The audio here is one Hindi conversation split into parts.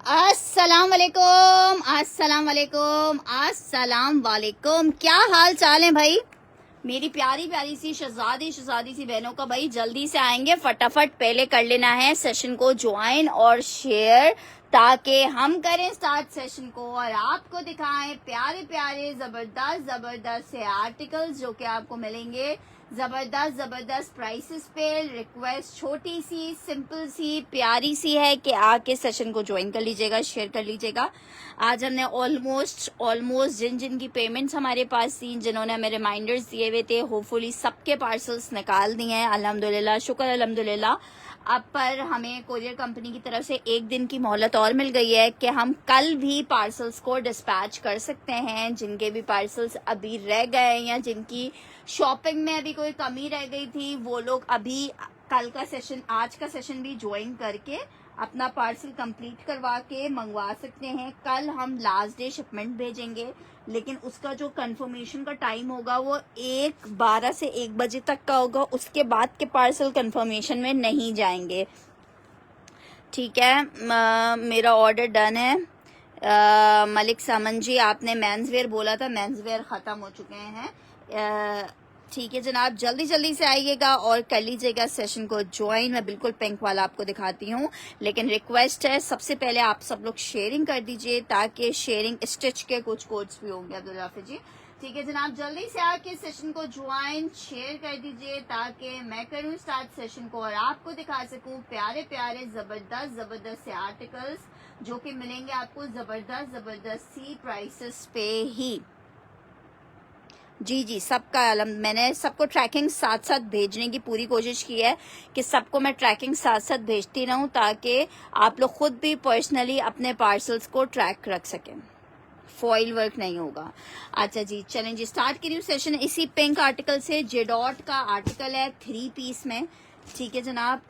अस्सलाम वालेकुम, अस्सलाम वालेकुम, अस्सलाम वालेकुम। क्या हाल चाल है भाई मेरी प्यारी प्यारी सी शहजादी सी बहनों का। भाई जल्दी से आएंगे, फटाफट पहले कर लेना है सेशन को ज्वाइन और शेयर, ताकि हम करें स्टार्ट सेशन को और आपको दिखाएं प्यारे प्यारे जबरदस्त से आर्टिकल्स जो कि आपको मिलेंगे जबरदस्त प्राइसेस पे। रिक्वेस्ट छोटी सी सिंपल सी प्यारी सी है कि आके सेशन को ज्वाइन कर लीजिएगा, शेयर कर लीजिएगा। आज हमने ऑलमोस्ट जिन की पेमेंट्स हमारे पास थी, जिन्होंने हमें रिमाइंडर्स दिए हुए थे, होपफुली सबके पार्सल्स निकाल दिए हैं अल्हम्दुलिल्लाह, शुक्र अल्हम्दुलिल्लाह। अब पर हमें कोरियर कंपनी की तरफ से एक दिन की मोहलत और मिल गई है कि हम कल भी पार्सल्स को डिस्पैच कर सकते हैं। जिनके भी पार्सल्स अभी रह गए या जिनकी शॉपिंग में अभी कोई कमी रह गई थी, वो लोग अभी कल का सेशन, आज का सेशन भी ज्वाइन करके अपना पार्सल कंप्लीट करवा के मंगवा सकते हैं। कल हम लास्ट डे शिपमेंट भेजेंगे, लेकिन उसका जो कंफर्मेशन का टाइम होगा वो 12 से 1 बजे तक का होगा। उसके बाद के पार्सल कंफर्मेशन में नहीं जाएंगे, ठीक है। मेरा ऑर्डर डन है। मलिक सामन जी, आपने मेंसवेयर बोला था, मेंसवेयर ख़त्म हो चुके हैं। ठीक है जनाब, जल्दी से आइएगा और कर लीजिएगा सेशन को ज्वाइन। मैं बिल्कुल पिंक वाला आपको दिखाती हूँ, लेकिन रिक्वेस्ट है सबसे पहले आप सब लोग शेयरिंग कर दीजिए, ताकि शेयरिंग स्टिच के कुछ कोड्स भी होंगे अब्दुल हाफिज जी। ठीक है जनाब, जल्दी से आके सेशन को ज्वाइन शेयर कर दीजिए, ताकि मैं करूँ स्टार्ट सेशन को और आपको दिखा सकूँ प्यारे प्यारे जबरदस्त से आर्टिकल्स जो कि मिलेंगे आपको जबरदस्त सी प्राइसेस पे ही। जी सबका मैंने सबको ट्रैकिंग साथ साथ भेजने की पूरी कोशिश की है कि सबको मैं ट्रैकिंग साथ साथ भेजती रहूं, ताकि आप लोग खुद भी पर्सनली अपने पार्सल्स को ट्रैक रख सकें। फॉइल वर्क नहीं होगा। अच्छा जी, चलें जी, स्टार्ट करिए सेशन इसी पिंक आर्टिकल से। जेडॉट का आर्टिकल है 3 पीस में, ठीक है जनाब।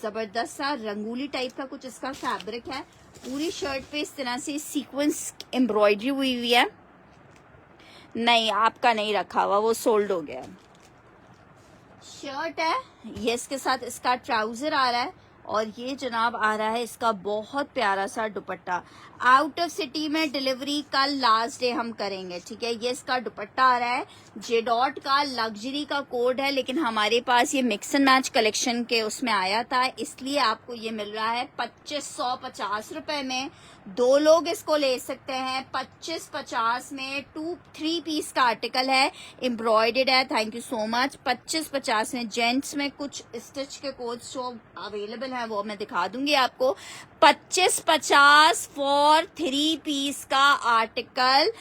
जबरदस्त सा रंगोली टाइप का कुछ इसका फैब्रिक है। पूरी शर्ट पे इस तरह से सीक्वेंस एम्ब्रॉयडरी हुई है। नहीं, आपका नहीं रखा हुआ, वो सोल्ड हो गया। शर्ट है ये, इसके साथ इसका ट्राउजर आ रहा है और ये जनाब आ रहा है इसका बहुत प्यारा सा दुपट्टा। आउट ऑफ सिटी में डिलीवरी कल लास्ट डे हम करेंगे, ठीक है। ये इसका दुपट्टा आ रहा है, जेडॉट का लग्जरी का कोड है, लेकिन हमारे पास ये मिक्स एंड मैच कलेक्शन के उसमें आया था, इसलिए आपको ये मिल रहा है 2550 रुपए में। 2 लोग इसको ले सकते हैं 2550 में। 3 पीस का आर्टिकल है, एम्ब्रॉयडर्ड है। Thank you so much. 2550 में। जेंट्स में कुछ स्टिच के कोड्स जो अवेलेबल हैं वो मैं दिखा दूंगी आपको। 2550 फॉर 3 पीस का आर्टिकल,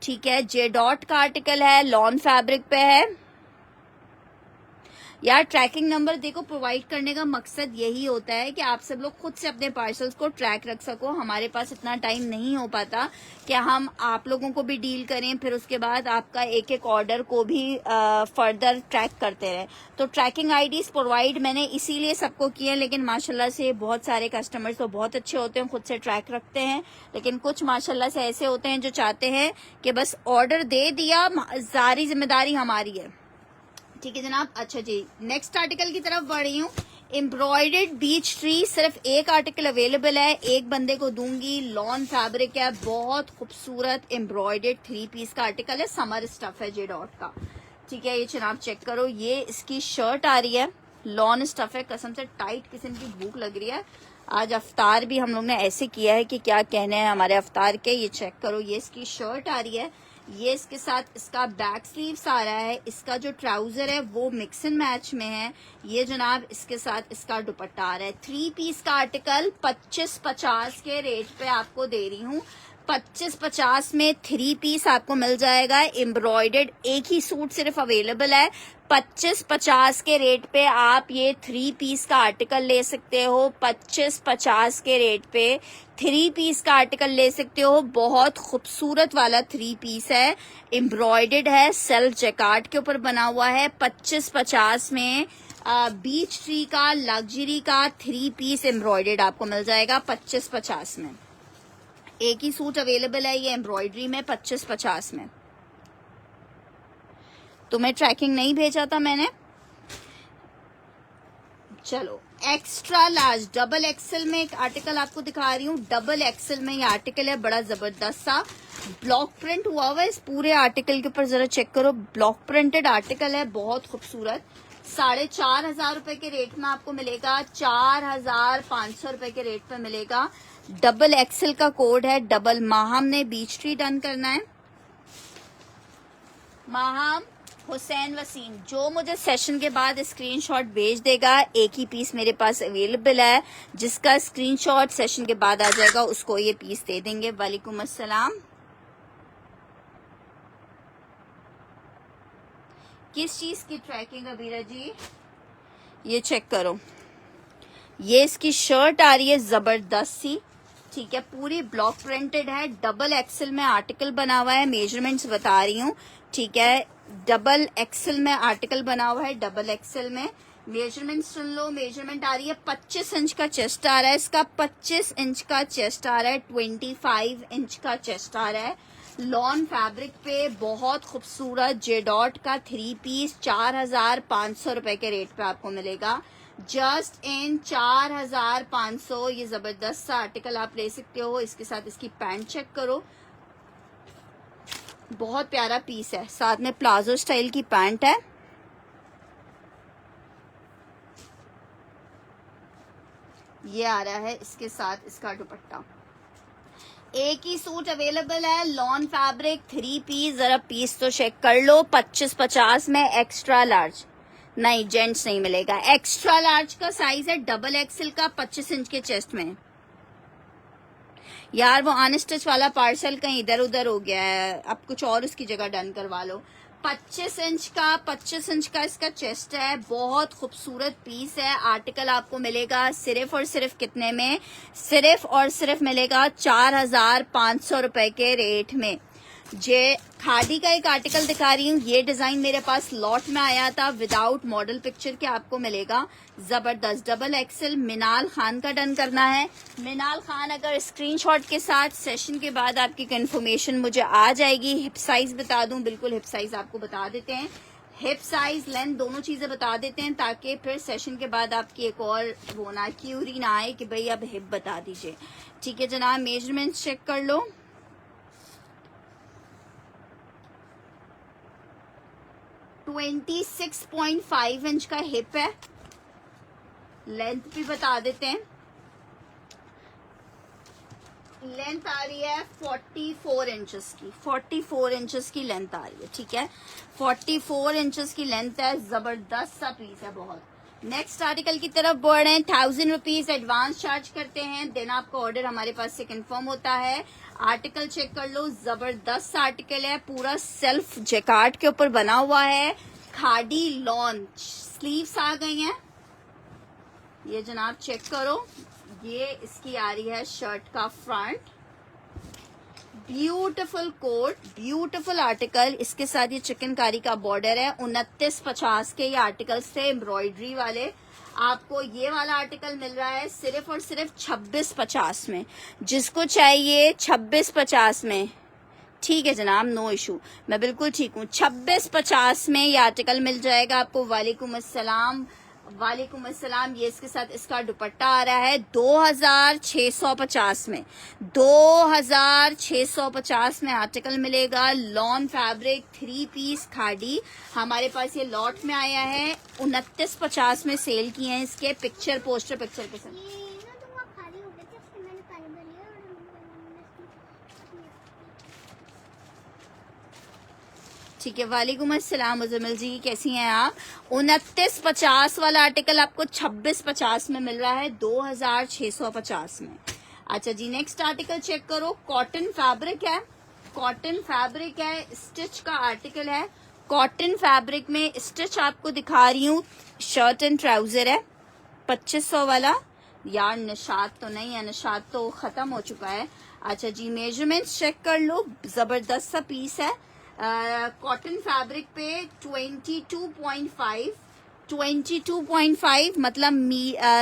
ठीक है। जेडॉट का आर्टिकल है, लॉन फैब्रिक पे है। यार ट्रैकिंग नंबर देखो, प्रोवाइड करने का मकसद यही होता है कि आप सब लोग खुद से अपने पार्सल्स को ट्रैक रख सको। हमारे पास इतना टाइम नहीं हो पाता कि हम आप लोगों को भी डील करें, फिर उसके बाद आपका एक एक ऑर्डर को भी फर्दर ट्रैक करते रहें। तो ट्रैकिंग आईडीज प्रोवाइड मैंने इसीलिए सबको किए, लेकिन माशाल्लाह से बहुत सारे कस्टमर्स तो बहुत अच्छे होते हैं, खुद से ट्रैक रखते हैं, लेकिन कुछ माशाल्लाह से ऐसे होते हैं जो चाहते हैं कि बस ऑर्डर दे दिया, सारी जिम्मेदारी हमारी है, ठीक है जनाब। अच्छा जी, नेक्स्ट आर्टिकल की तरफ बढ़ रही हूँ। एम्ब्रॉयडर्ड बीच ट्री, सिर्फ एक आर्टिकल अवेलेबल है, एक बंदे को दूंगी। लॉन फैब्रिक है, बहुत खूबसूरत एम्ब्रॉयडर्ड 3 पीस का आर्टिकल है, समर स्टफ है जेडॉट का, ठीक है। ये जनाब चेक करो, ये इसकी शर्ट आ रही है, लॉन स्टफ है, कसम से टाइट किस्म की भूख लग रही है। आज अफ्तार भी हम लोग ने ऐसे किया है कि क्या कहने हैं हमारे अफ्तार के। ये चेक करो, ये इसकी शर्ट आ रही है, ये इसके साथ इसका बैक स्लीव्स आ रहा है, इसका जो ट्राउजर है वो मिक्स एंड मैच में है। ये जनाब इसके साथ इसका दुपट्टा आ रहा है। 3 पीस का आर्टिकल 2550 के रेट पे आपको दे रही हूँ। 2550 में 3 पीस आपको मिल जाएगा एम्ब्रॉयडर्ड। एक ही सूट सिर्फ अवेलेबल है, 2550 के रेट पे आप ये 3 पीस का आर्टिकल ले सकते हो। 2550 के रेट पे 3 पीस का आर्टिकल ले सकते हो। बहुत खूबसूरत वाला 3 पीस है, एम्ब्रॉयडर्ड है, सेल्फ जैकार्ड के ऊपर बना हुआ है। 2550 में बीच ट्री का लग्जरी का 3 पीस एम्ब्रॉयडर्ड आपको मिल जाएगा 2550 में। एक ही सूट अवेलेबल है ये एम्ब्रॉयडरी में 2550 में। तुम्हें ट्रैकिंग नहीं भेजा था मैंने, चलो एक्स्ट्रा लार्ज डबल एक्सेल में एक आर्टिकल आपको दिखा रही हूँ। डबल एक्सेल में ये आर्टिकल है, बड़ा जबरदस्त सा ब्लॉक प्रिंट हुआ हुआ है इस पूरे आर्टिकल के ऊपर, जरा चेक करो। ब्लॉक प्रिंटेड आर्टिकल है, बहुत खूबसूरत। 4,500 रुपए के रेट में आपको मिलेगा, 4,500 रुपए के रेट पे मिलेगा। डबल एक्सेल का कोड है डबल। माहम ने बीच ट्री डन करना है, माहम हुसैन वसीम, जो मुझे सेशन के बाद स्क्रीनशॉट भेज देगा, एक ही पीस मेरे पास अवेलेबल है, जिसका स्क्रीनशॉट सेशन के बाद आ जाएगा उसको ये पीस दे देंगे। वालेकुम अस्सलाम। किस चीज की ट्रैकिंग अबीरा जी? ये चेक करो, ये इसकी शर्ट आ रही है जबरदस्त सी, ठीक है, पूरी ब्लॉक प्रिंटेड है। डबल एक्सेल में आर्टिकल बना हुआ है, मेजरमेंट्स बता रही हूँ, ठीक है। डबल एक्सेल में आर्टिकल बना हुआ है, डबल एक्सेल में। मेजरमेंट सुन लो, मेजरमेंट आ रही है 25 इंच का चेस्ट आ रहा है इसका, 25 इंच का चेस्ट आ रहा है, 25 इंच का चेस्ट आ रहा है। लॉन फैब्रिक पे बहुत खूबसूरत जेडॉट का 3 पीस 4,500 रुपए के रेट पे आपको मिलेगा, जस्ट इन 4,500। ये जबरदस्त सा आर्टिकल आप ले सकते हो। इसके साथ इसकी पैंट चेक करो, बहुत प्यारा पीस है, साथ में प्लाजो स्टाइल की पैंट है। ये आ रहा है इसके साथ इसका दुपट्टा। एक ही सूट अवेलेबल है, लॉन फैब्रिक 3 पीस, जरा पीस तो चेक कर लो। 25-50 में एक्स्ट्रा लार्ज नहीं, जेंट्स नहीं मिलेगा। एक्स्ट्रा लार्ज का साइज है डबल एक्सेल का, 25 इंच के चेस्ट में। यार वो अनस्टिच वाला पार्सल कहीं इधर उधर हो गया है, अब कुछ और उसकी जगह डन करवा लो। 25 इंच का इसका चेस्ट है, बहुत खूबसूरत पीस है। आर्टिकल आपको मिलेगा सिर्फ और सिर्फ कितने में? सिर्फ और सिर्फ मिलेगा 4,500 रुपए के रेट में। जे खादी का एक आर्टिकल दिखा रही हूँ, ये डिजाइन मेरे पास लॉट में आया था विदाउट मॉडल पिक्चर के, आपको मिलेगा जबरदस्त। डबल एक्सेल मिनाल खान का डन करना है। मिनाल खान अगर स्क्रीनशॉट के साथ सेशन के बाद आपकी कंफर्मेशन मुझे आ जाएगी। हिप साइज बता दूं, बिल्कुल हिप साइज आपको बता देते हैं, हिप साइज लेंथ दोनों चीजें बता देते हैं, ताकि फिर सेशन के बाद आपकी एक और वो ना क्यूरी ना आए कि भाई अब हिप बता दीजिए। ठीक है जनाब, मेजरमेंट चेक कर लो। 26.5 इंच का हिप है, लेंथ भी बता देते हैं। लेंथ आ रही है 44 इंचेस की, 44 इंचेस की लेंथ आ रही है, ठीक है, 44 इंचेस की लेंथ है। जबरदस्त सा पीस है बहुत। नेक्स्ट आर्टिकल की तरफ बढ़ रहे हैं। 1000 रुपीज एडवांस चार्ज करते हैं, देन आपका ऑर्डर हमारे पास से कंफर्म होता है। आर्टिकल चेक कर लो, जबरदस्त आर्टिकल है, पूरा सेल्फ जैकार्ड के ऊपर बना हुआ है, खादी लॉन, स्लीव्स आ गई हैं। ये जनाब चेक करो, ये इसकी आ रही है शर्ट का front, beautiful coat, beautiful article. इसके साथ ये चिकनकारी का बॉर्डर है। 29.50 के ये आर्टिकल से एम्ब्रॉयडरी वाले, आपको ये वाला आर्टिकल मिल रहा है सिर्फ और सिर्फ 26.50 में। जिसको चाहिए 26.50 में, ठीक है जनाब, नो इशू, मैं बिल्कुल ठीक हूँ। 26.50 में ये आर्टिकल मिल जाएगा आपको। वालेकुम अस्सलाम, वालेकुम अस्सलाम। ये इसके साथ इसका दुपट्टा आ रहा है 2,650 में, 2,650 में आर्टिकल मिलेगा। लॉन फैब्रिक 3 पीस खादी, हमारे पास ये लॉट में आया है। 29.50 में सेल किए हैं इसके, पिक्चर पोस्टर पिक्चर के साथ। ठीक है, वालेकुम अस्सलाम मुजम्मिल जी, कैसी हैं आप? 29.50 वाला आर्टिकल आपको 26.50 में मिल रहा है, 2,650 में। अच्छा जी, नेक्स्ट आर्टिकल चेक करो। कॉटन फैब्रिक है, कॉटन फैब्रिक है, स्टिच का आर्टिकल है। कॉटन फैब्रिक में स्टिच आपको दिखा रही हूँ, शर्ट एंड ट्राउजर है 2500 वाला। यार निशात तो नहीं है, निशात तो खत्म हो चुका है। अच्छा जी, मेजरमेंट्स चेक कर लो, जबरदस्त सा पीस है। कॉटन फैब्रिक पे 22.5 मतलब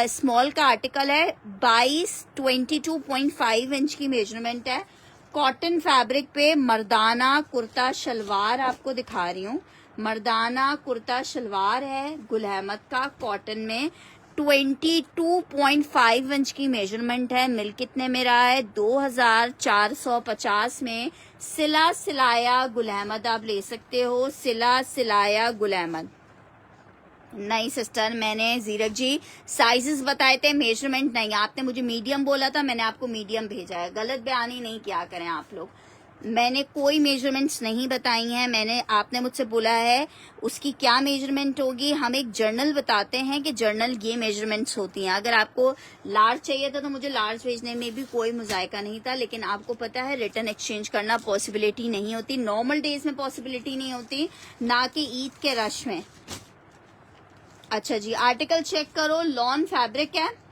स्मॉल का आर्टिकल है। 22.5 इंच की मेजरमेंट है। कॉटन फैब्रिक पे मर्दाना कुर्ता शलवार आपको दिखा रही हूँ, मर्दाना कुर्ता शलवार है गुल अहमद का, कॉटन में 22.5 इंच की मेजरमेंट है। मिल कितने में रहा है? 2450 में। सिला सिलाया गुल अहमद आप ले सकते हो, सिला सिलाया गुल अहमद। नहीं सिस्टर, मैंने जीरक जी साइजेस बताए थे, मेजरमेंट नहीं। आपने मुझे मीडियम बोला था, मैंने आपको मीडियम भेजा है। गलत बयानी नहीं किया करें आप लोग। मैंने कोई मेजरमेंट्स नहीं बताई हैं। आपने मुझसे बोला है उसकी क्या मेजरमेंट होगी। हम एक जर्नल बताते हैं कि जर्नल ये मेजरमेंट्स होती हैं। अगर आपको लार्ज चाहिए था तो मुझे लार्ज भेजने में भी कोई मुजायका नहीं था, लेकिन आपको पता है रिटर्न एक्सचेंज करना पॉसिबिलिटी नहीं होती। नॉर्मल डेज में पॉसिबिलिटी नहीं होती, ना कि ईद के रश में। अच्छा जी, आर्टिकल चेक करो। लॉन फैब्रिक है।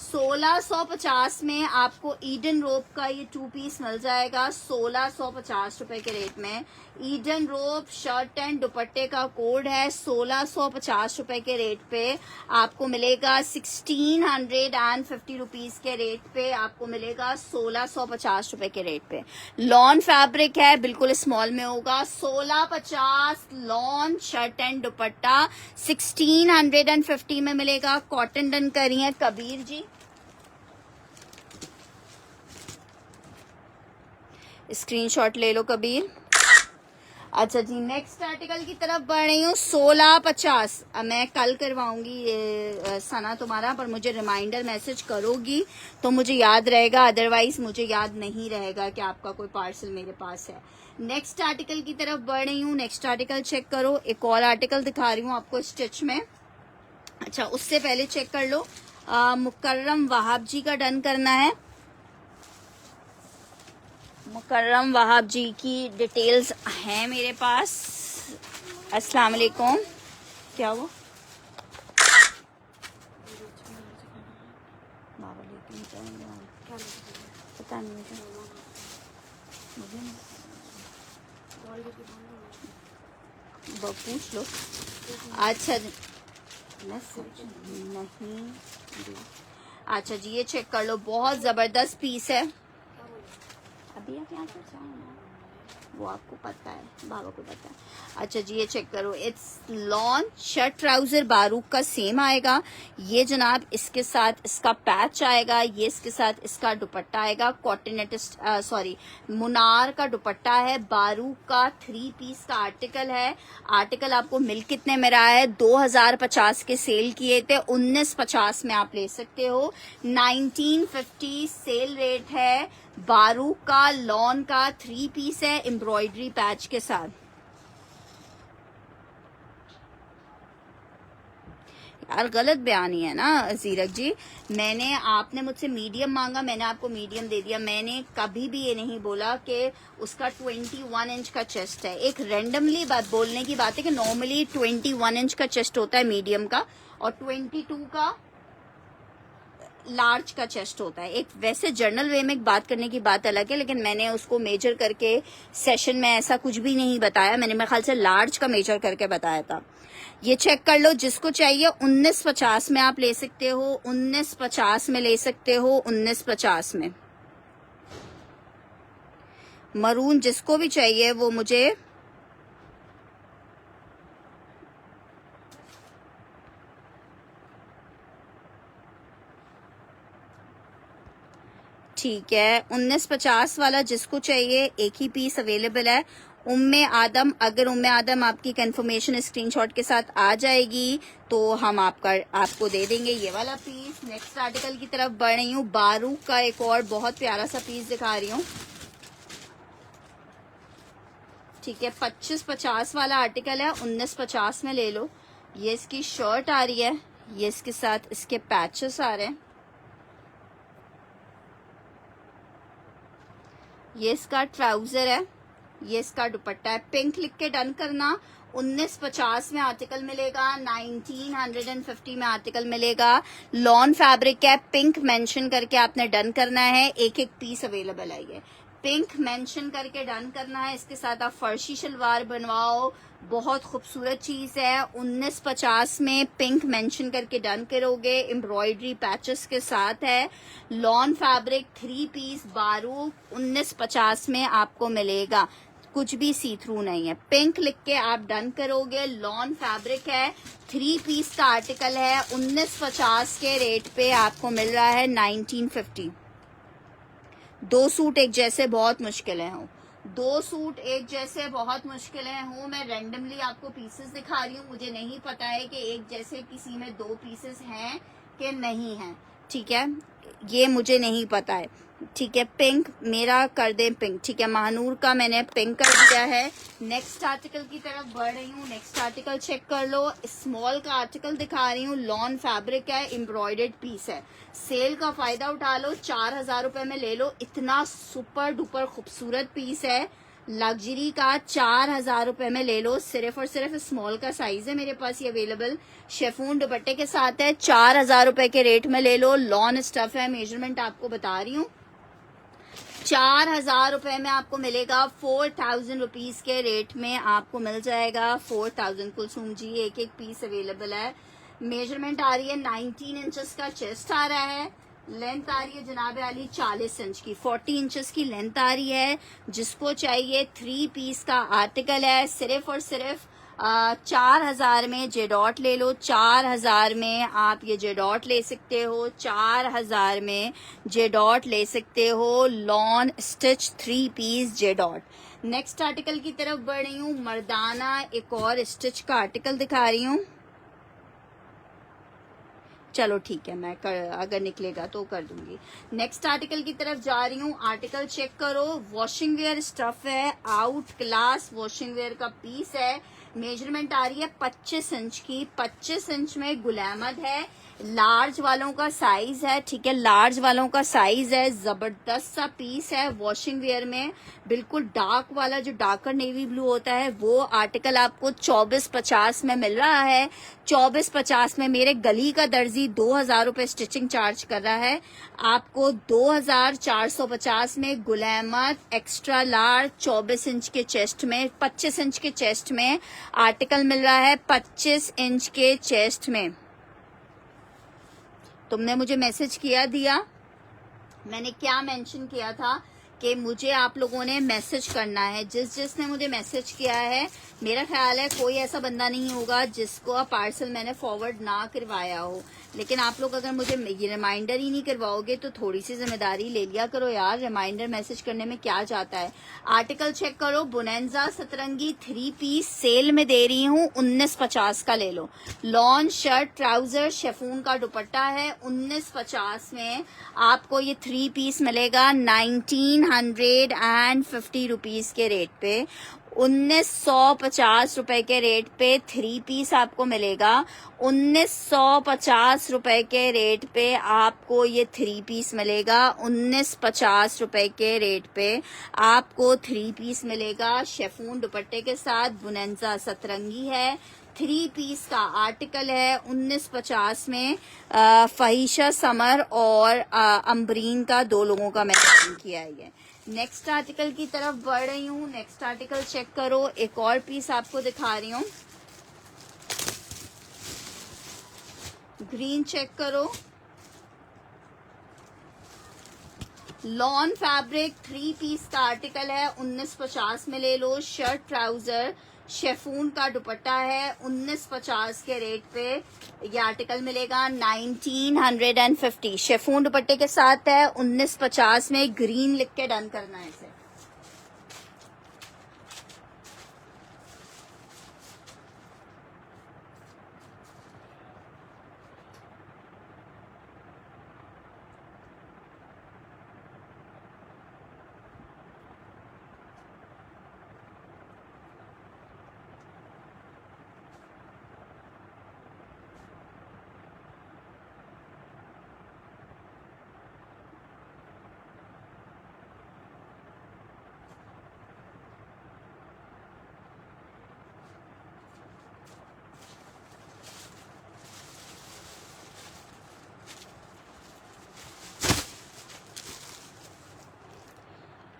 1650 में आपको ईडन रोप का ये 2 पीस मिल जाएगा 1650 रुपए के रेट में। ईडन रोप शर्ट एंड दुपट्टे का कोड है। 1650 रुपए के रेट पे आपको मिलेगा। 1650 रुपीज के रेट पे आपको मिलेगा 1650 रुपए के रेट पे। लॉन फैब्रिक है, बिल्कुल स्मॉल में होगा। 1650 लॉन शर्ट एंड दुपट्टा 1650 में मिलेगा। कॉटन डन करिए कबीर जी। स्क्रीनशॉट ले लो कबीर। अच्छा जी, नेक्स्ट आर्टिकल की तरफ बढ़ रही हूँ। 1650 मैं कल करवाऊंगी ये सना तुम्हारा, पर मुझे रिमाइंडर मैसेज करोगी तो मुझे याद रहेगा, अदरवाइज मुझे याद नहीं रहेगा कि आपका कोई पार्सल मेरे पास है। नेक्स्ट आर्टिकल की तरफ बढ़ रही हूँ। नेक्स्ट आर्टिकल चेक करो। एक और आर्टिकल दिखा रही हूँ आपको स्टिच में। अच्छा, उससे पहले चेक कर लो। मुकर्रम वहाब जी का डन करना है। मुकर्रम वहाब जी की डिटेल्स हैं मेरे पास। अस्सलाम वालेकुम। क्या हुआ? बाबा लेकिन पता नहीं मुझे पूछ लो। अच्छा नहीं, अच्छा जी ये चेक कर लो। बहुत जबरदस्त पीस है। अभी आप यहाँ से वो आपको पता है, बाबा को पता है। अच्छा जी ये चेक करो। इट्स लॉन शर्ट ट्राउजर बारूक का सेम आएगा। ये जनाब इसके साथ इसका पैच आएगा, ये इसके साथ इसका दुपट्टा आएगा। कॉटन सॉरी मुनार का दुपट्टा है। बारूक का 3 पीस का आर्टिकल है। आर्टिकल आपको मिल कितने में रहा है? 2050 के सेल किए थे, 1950 में आप ले सकते हो। 1950 सेल रेट है। बारूक का लॉन का 3 पीस है एम्ब्रॉयडरी पैच के साथ। यार गलत बयानी है ना जीरक जी। आपने मुझसे मीडियम मांगा, मैंने आपको मीडियम दे दिया। मैंने कभी भी ये नहीं बोला कि उसका 21 इंच का चेस्ट है। एक रैंडमली बात बोलने की बात है कि नॉर्मली 21 इंच का चेस्ट होता है मीडियम का, और 22 का लार्ज का चेस्ट होता है। एक वैसे जर्नल वे में एक बात करने की बात अलग है, लेकिन मैंने उसको मेजर करके सेशन में ऐसा कुछ भी नहीं बताया। मैंने मेरे ख्याल से लार्ज का मेजर करके बताया था। ये चेक कर लो। जिसको चाहिए 1950 में आप ले सकते हो। 1950 में ले सकते हो। 1950 में मरून जिसको भी चाहिए वो मुझे ठीक है। 1950 वाला जिसको चाहिए, एक ही पीस अवेलेबल है। उम्मे आदम, अगर उम्मे आदम आपकी कंफर्मेशन स्क्रीनशॉट के साथ आ जाएगी तो हम आपको दे देंगे ये वाला पीस। नेक्स्ट आर्टिकल की तरफ बढ़ रही हूँ। बारूक का एक और बहुत प्यारा सा पीस दिखा रही हूँ। ठीक है, 2550 वाला आर्टिकल है, 1950 में ले लो। ये इसकी शर्ट आ रही है, ये इसके साथ इसके पैचेस आ रहे हैं। ये इसका ट्राउजर है, ये इसका दुपट्टा है। पिंक लिख के डन करना। 1950 में आर्टिकल मिलेगा, 1950 में आर्टिकल मिलेगा। लॉन फैब्रिक है, पिंक मेंशन करके आपने डन करना है। एक एक पीस अवेलेबल है। ये पिंक मेंशन करके डन करना है। इसके साथ आप फर्शी शलवार बनवाओ, बहुत खूबसूरत चीज है। 1950 में पिंक मेंशन करके डन करोगे, एम्ब्रॉयडरी पैचेस के साथ है। लॉन फैब्रिक 3 पीस बारूक 1950 में आपको मिलेगा। कुछ भी सी थ्रू नहीं है। पिंक लिख के आप डन करोगे। लॉन फैब्रिक है, 3 पीस का आर्टिकल है, 1950 के रेट पे आपको मिल रहा है 1950। 2 सूट एक जैसे बहुत मुश्किलें हों, 2 सूट एक जैसे बहुत मुश्किलें हों। मैं रैंडमली आपको पीसेस दिखा रही हूँ, मुझे नहीं पता है कि एक जैसे किसी में 2 पीसेस हैं कि नहीं हैं, ठीक है, ये मुझे नहीं पता है, ठीक है। पिंक मेरा कर दें पिंक, ठीक है। महानूर का मैंने पिंक कर दिया है। नेक्स्ट आर्टिकल की तरफ बढ़ रही हूँ। नेक्स्ट आर्टिकल चेक कर लो। स्मॉल का आर्टिकल दिखा रही हूँ, लॉन फैब्रिक है, एम्ब्रॉयडर्ड पीस है। सेल का फायदा उठा लो, 4000 रुपए में ले लो। इतना सुपर डुपर खूबसूरत पीस है, लग्जरी का, 4000 रुपए में ले लो। सिर्फ और सिर्फ स्मॉल का साइज है मेरे पास ये अवेलेबल। शेफून दुपट्टे के साथ है, 4000 रुपए के रेट में ले लो। लॉन स्टफ है, मेजरमेंट आपको बता रही हूँ। 4000 रुपए में आपको मिलेगा, 4000 रुपीज के रेट में आपको मिल जाएगा। 4000। कुलसुम जी एक एक पीस अवेलेबल है। मेजरमेंट आ रही है 19 इंचेस का चेस्ट आ रहा है। लेंथ आ रही है जनाब आली 40 इंच की, 40 इंचेस की लेंथ आ रही है। जिसको चाहिए 3 पीस का आर्टिकल है, सिर्फ और सिर्फ 4000 में जेडॉट ले लो। 4000 में आप ये जेडॉट ले सकते हो, 4000 में जेडॉट ले सकते हो। लॉन स्टिच 3 पीस जेडॉट। नेक्स्ट आर्टिकल की तरफ बढ़ रही हूँ। मर्दाना एक और स्टिच का आर्टिकल दिखा रही हूँ। चलो ठीक है, मैं अगर निकलेगा तो कर दूंगी। नेक्स्ट आर्टिकल की तरफ जा रही हूँ। आर्टिकल चेक करो, वॉशिंग वेयर स्टफ है, आउट क्लास वॉशिंग वेयर का पीस है। मेजरमेंट आ रही है 25 इंच की, 25 इंच में गुलामद है। लार्ज वालों का साइज है, ठीक है, लार्ज वालों का साइज है। जबरदस्त सा पीस है वॉशिंग वेयर में, बिल्कुल डार्क वाला जो डार्कर नेवी ब्लू होता है वो आर्टिकल आपको 2450 में मिल रहा है। 2450 में मेरे गली का दर्जी 2000 रुपए स्टिचिंग चार्ज कर रहा है। आपको 2450 में गुलामत एक्स्ट्रा लार्ज 24 इंच के चेस्ट में, 25 इंच के चेस्ट में आर्टिकल मिल रहा है। 25 इंच के चेस्ट में तुमने मुझे मैसेज किया दिया, मैंने क्या मेंशन किया था कि मुझे आप लोगों ने मैसेज करना है। जिसने मुझे मैसेज किया है, मेरा ख्याल है कोई ऐसा बंदा नहीं होगा जिसको पार्सल मैंने फॉरवर्ड ना करवाया हो। लेकिन आप लोग अगर मुझे रिमाइंडर ही नहीं करवाओगे तो थोड़ी सी जिम्मेदारी ले लिया करो यार। रिमाइंडर मैसेज करने में क्या जाता है। आर्टिकल चेक करो, बुनेंजा सतरंगी 3 पीस सेल में दे रही हूँ, 1950 का ले लो। लॉन शर्ट ट्राउजर शेफून का दुपट्टा है, 1950 में आपको ये 3 पीस मिलेगा 1950 रुपीज के रेट पे। 1950 रुपए के रेट पे 3 पीस आपको मिलेगा। 1950 रुपए के रेट पे आपको ये 3 पीस मिलेगा। 1950 रुपए के रेट पे आपको 3 पीस मिलेगा। शेफून दुपट्टे के साथ, बुनेंजा सतरंगी है, 3 पीस का आर्टिकल है 1950 में। फहीशा समर और अम्बरीन का 2 लोगों का मैंने किया है। नेक्स्ट आर्टिकल की तरफ बढ़ रही हूँ। नेक्स्ट आर्टिकल चेक करो, एक और पीस आपको दिखा रही हूँ। ग्रीन चेक करो, लॉन फैब्रिक 3 पीस का आर्टिकल है, 1950 में ले लो। शर्ट ट्राउजर शेफून का दुपट्टा है, 1950 के रेट पे ये आर्टिकल मिलेगा 1950। शेफून दुपट्टे के साथ है, 1950 में। ग्रीन लिख के डन करना है इसे।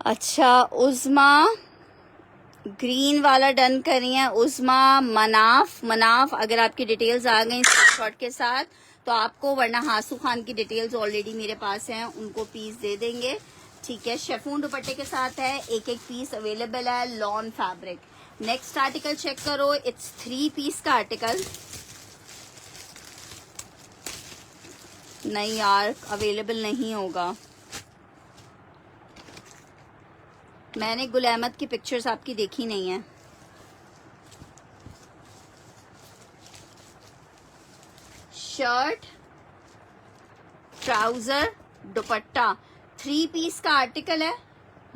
अच्छा, उज़मा ग्रीन वाला डन कर रही है। उज़मा मनाफ अगर आपकी डिटेल्स आ गई स्क्रीनशॉट के साथ तो आपको, वरना हासू खान की डिटेल्स ऑलरेडी मेरे पास हैं, उनको पीस दे देंगे। ठीक है, शेफून दुपट्टे के साथ है, एक एक पीस अवेलेबल है, lawn fabric. Next article check करो, इट्स 3 पीस का आर्टिकल। नहीं यार, अवेलेबल नहीं होगा। मैंने गुल अहमद की पिक्चर्स आपकी देखी नहीं है। शर्ट, ट्राउजर, दुपट्टा, 3 पीस का आर्टिकल है,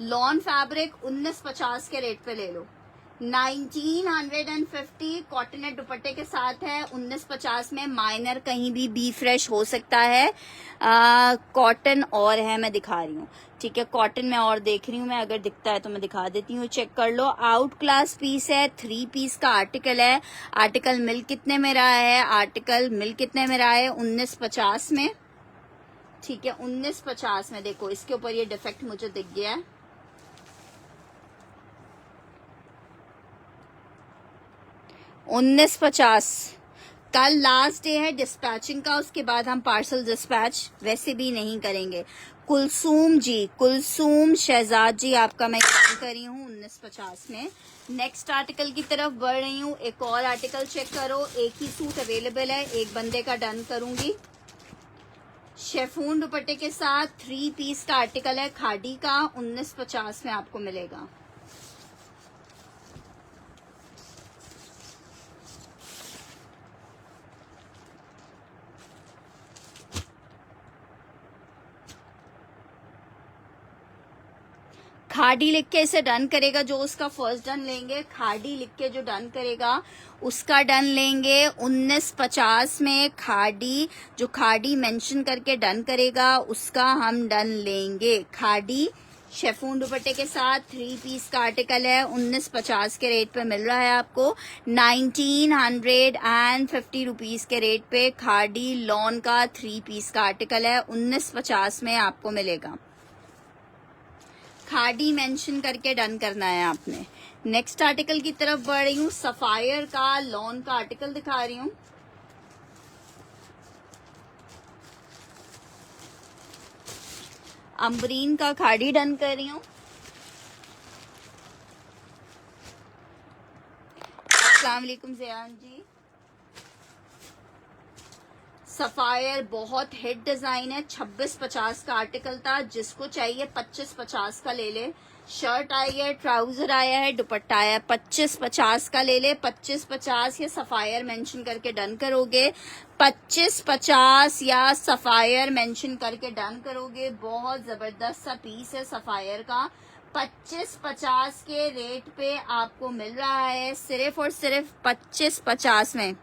लॉन फैब्रिक, 1950 के रेट पे ले लो। 1950 कॉटनेट दुपट्टे के साथ है, 1950 में। माइनर कहीं भी बी फ्रेश हो सकता है। कॉटन और है, मैं दिखा रही हूँ, ठीक है। कॉटन में और देख रही हूँ मैं, अगर दिखता है तो मैं दिखा देती हूँ, चेक कर लो। आउट क्लास पीस है, 3 पीस का आर्टिकल है। आर्टिकल मिल कितने में रहा है? आर्टिकल मिल कितने में रहा है? 1950 में, ठीक है। 1950 में देखो, इसके ऊपर ये डिफेक्ट मुझे दिख गया है। $19.50। कल लास्ट डे है डिस्पैचिंग का, उसके बाद हम पार्सल डिस्पैच वैसे भी नहीं करेंगे। कुलसूम जी, कुलसूम शहजाद जी, आपका मैं कॉल कर रही हूँ 1950 में। नेक्स्ट आर्टिकल की तरफ बढ़ रही हूँ। एक और आर्टिकल चेक करो, एक ही सूट अवेलेबल है, एक बंदे का डन करूंगी। शेफून दुपट्टे के साथ 3 पीस का आर्टिकल है, खादी का, 1950 में आपको मिलेगा। खाड़ी लिख के इसे डन करेगा, जो उसका फर्स्ट डन लेंगे, खाड़ी लिख के जो डन करेगा उसका डन लेंगे 1950 में। खाड़ी, जो खाड़ी मेंशन करके डन करेगा उसका हम डन लेंगे। खाड़ी शेफून दुपट्टे के साथ 3 पीस का आर्टिकल है, 1950 के रेट पे मिल रहा है आपको। 1950 रुपीज के रेट पे खाड़ी लॉन का 3 पीस का आर्टिकल है, 1950 में आपको मिलेगा। खाड़ी मेंशन करके डन करना है आपने। नेक्स्ट आर्टिकल की तरफ बढ़ रही हूँ। सफायर का लॉन का आर्टिकल दिखा रही हूँ। अम्बरीन का खाड़ी डन कर रही हूँ। अस्सलाम वालेकुम ज़ियान जी। सफायर बहुत हिट डिजाइन है, 2650 का आर्टिकल था, जिसको चाहिए 2550 का ले ले। शर्ट आई है, ट्राउजर आया है, दुपट्टा आया है, 2550 का ले ले। 2550 या सफायर मेंशन करके डन करोगे, 2550 या सफायर मेंशन करके डन करोगे। बहुत जबरदस्त सा पीस है सफायर का, 2550 के रेट पे आपको मिल रहा है, सिर्फ और सिर्फ 2550 में।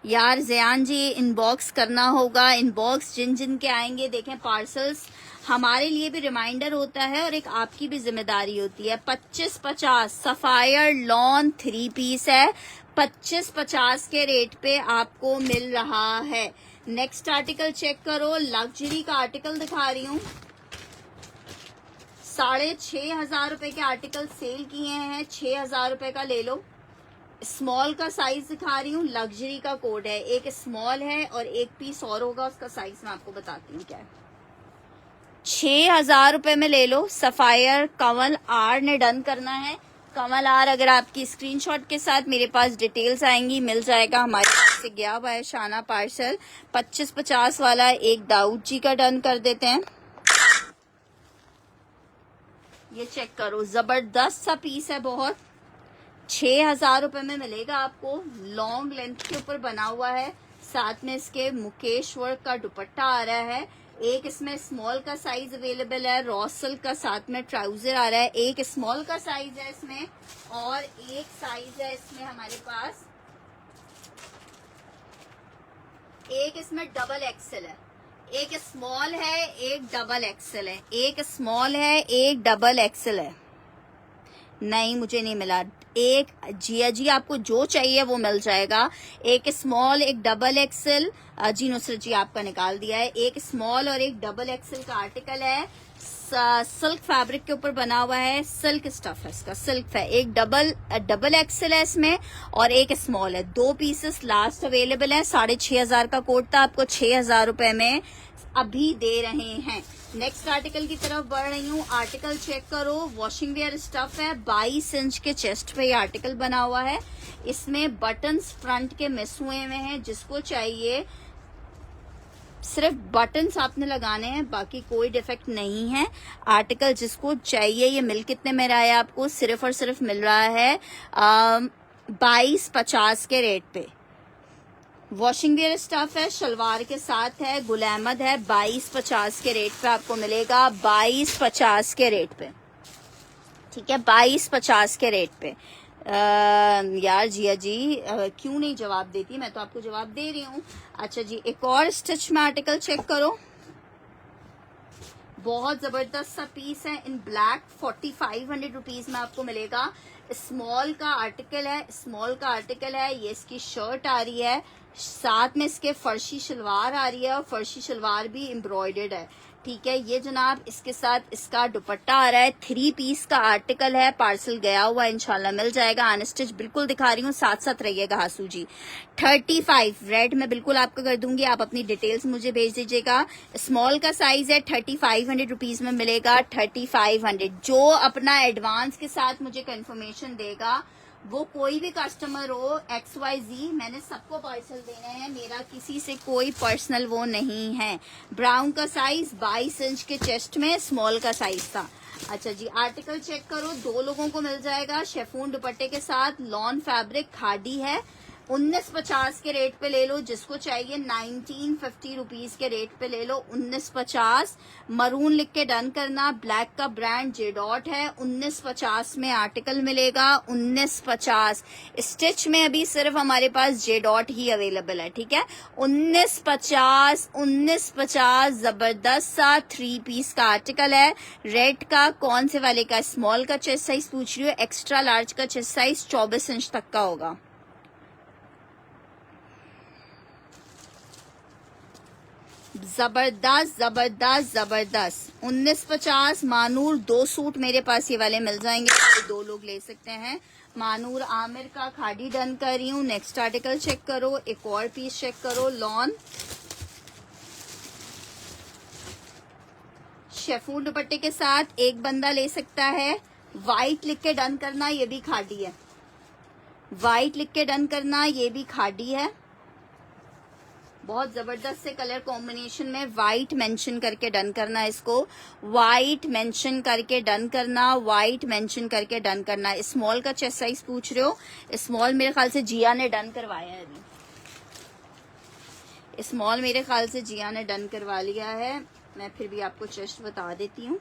यार ज़ियान जी, इनबॉक्स करना होगा। इनबॉक्स जिन जिन के आएंगे, देखें पार्सल्स हमारे लिए भी रिमाइंडर होता है और एक आपकी भी जिम्मेदारी होती है। 2550 सफायर लॉन 3 पीस है, 2550 के रेट पे आपको मिल रहा है। नेक्स्ट आर्टिकल चेक करो, लग्जरी का आर्टिकल दिखा रही हूँ। 6,500 रुपए के आर्टिकल सेल किए हैं, 6,000 रुपए का ले लो। स्मॉल का साइज दिखा रही हूँ, लग्जरी का कोड है। एक स्मॉल है और एक पीस और होगा, उसका साइज मैं आपको बताती हूँ क्या है। 6,000 रुपए में ले लो। सफायर कमल आर ने डन करना है। कमल आर अगर आपकी स्क्रीनशॉट के साथ मेरे पास डिटेल्स आएंगी, मिल जाएगा। हमारे पास से गया हुआ है शाना पार्सल। 2550 वाला एक दाऊद जी का डन कर देते हैं। ये चेक करो, जबरदस्त सा पीस है बहुत। 6,000 रुपए में मिलेगा आपको। लॉन्ग लेंथ के ऊपर बना हुआ है, साथ में इसके मुकेश वर्क का दुपट्टा आ रहा है। एक इसमें स्मॉल का साइज अवेलेबल है, रॉ सिल्क का साथ में ट्राउजर आ रहा है। एक स्मॉल का साइज है इसमें और एक साइज है इसमें हमारे पास, एक इसमें डबल एक्सेल है। एक स्मॉल है, एक डबल एक्सेल है। एक स्मॉल है, एक डबल एक्सेल है। नहीं, मुझे नहीं मिला। एक जी आपको जो चाहिए वो मिल जाएगा। एक स्मॉल, एक डबल एक्सेल। जी नुसरत जी आपका निकाल दिया है। एक स्मॉल और एक डबल एक्सेल का आर्टिकल है। सिल्क फैब्रिक के ऊपर बना हुआ है, सिल्क स्टफ है इसका, सिल्क है। एक डबल एक्सेल है इसमें और एक स्मॉल है। 2 पीसेस लास्ट अवेलेबल है। 6,500 का कोड था, आपको 6,000 रुपए में अभी दे रहे हैं। नेक्स्ट आर्टिकल की तरफ बढ़ रही हूँ। आर्टिकल चेक करो, वॉशिंग वेयर स्टफ है, 22 इंच के चेस्ट पे ये आर्टिकल बना हुआ है। इसमें बटन्स फ्रंट के मिस हुए हुए हैं, जिसको चाहिए सिर्फ बटन्स आपने लगाने हैं, बाकी कोई डिफेक्ट नहीं है। आर्टिकल जिसको चाहिए, ये मिल कितने में रहा है आपको? सिर्फ और सिर्फ मिल रहा है 22.50 के रेट पे। वॉशिंग वेयर स्टफ है, शलवार के साथ है, गुल अहमद है, 22.50 के रेट पे आपको मिलेगा, 22.50 के रेट पे। ठीक है, 22.50 के रेट पे। यार जिया जी क्यों नहीं जवाब देती? मैं तो आपको जवाब दे रही हूँ। अच्छा जी, एक और स्टिच में आर्टिकल चेक करो। बहुत जबरदस्त सा पीस है इन ब्लैक, 4500 रुपीज में आपको मिलेगा। स्मॉल का आर्टिकल है, स्मॉल का आर्टिकल है। ये इसकी शर्ट आ रही है, साथ में इसके फर्शी शलवार आ रही है, और फर्शी शलवार भी एम्ब्रॉयडर्ड है। ठीक है, ये जनाब इसके साथ इसका दुपट्टा आ रहा है। 3 पीस का आर्टिकल है, पार्सल गया हुआ इंशाल्लाह मिल जाएगा। अनस्टिच बिल्कुल दिखा रही हूँ, साथ साथ रहिएगा हासू जी। 35 रेड में बिल्कुल आपको कर दूंगी, आप अपनी डिटेल्स मुझे भेज दीजिएगा। स्मॉल का साइज है, 3500 रुपीज में मिलेगा। 3500। जो अपना एडवांस के साथ मुझे कंफर्मेशन देगा, वो कोई भी कस्टमर हो, XYZ, मैंने सबको पार्सल देने हैं, मेरा किसी से कोई पर्सनल वो नहीं है। ब्राउन का साइज 22 इंच के चेस्ट में स्मॉल का साइज था। अच्छा जी, आर्टिकल चेक करो, 2 लोगों को मिल जाएगा। शेफून दुपट्टे के साथ, लॉन फैब्रिक, खादी है। 1950 के रेट पे ले लो, जिसको चाहिए 1950 रुपीज के रेट पे ले लो। 1950 मरून लिख के डन करना। ब्लैक का ब्रांड जेडॉट है। 1950 में आर्टिकल मिलेगा। 1950 स्टिच में अभी सिर्फ हमारे पास जेडॉट ही अवेलेबल है। ठीक है, 1950 1950 जबरदस्त सा 3 पीस का आर्टिकल है। रेड का कौन से वाले का? स्मॉल का चेस्ट साइज पूछ रही हो, एक्स्ट्रा लार्ज का चेस्ट साइज 24 इंच तक का होगा। जबरदस्त जबरदस्त जबरदस्त। 1950 मानूर, 2 सूट मेरे पास ये वाले मिल जाएंगे, 2 लोग ले सकते हैं। मानूर आमिर का खादी डन कर रही हूँ। नेक्स्ट आर्टिकल चेक करो, एक और पीस चेक करो। लॉन शेफून दुपट्टे के साथ एक बंदा ले सकता है। वाइट लिख के डन करना, ये भी खादी है। वाइट लिख के डन करना, ये भी खादी है। बहुत जबरदस्त से कलर कॉम्बिनेशन में, वाइट मेंशन करके डन करना इसको। वाइट मेंशन करके डन करना, वाइट मेंशन करके डन करना। स्मॉल का चेस्ट साइज पूछ रहे हो, स्मॉल मेरे ख्याल से जिया ने डन करवाया है अभी। स्मॉल मेरे ख्याल से जिया ने डन करवा लिया है। मैं फिर भी आपको चेस्ट बता देती हूँ।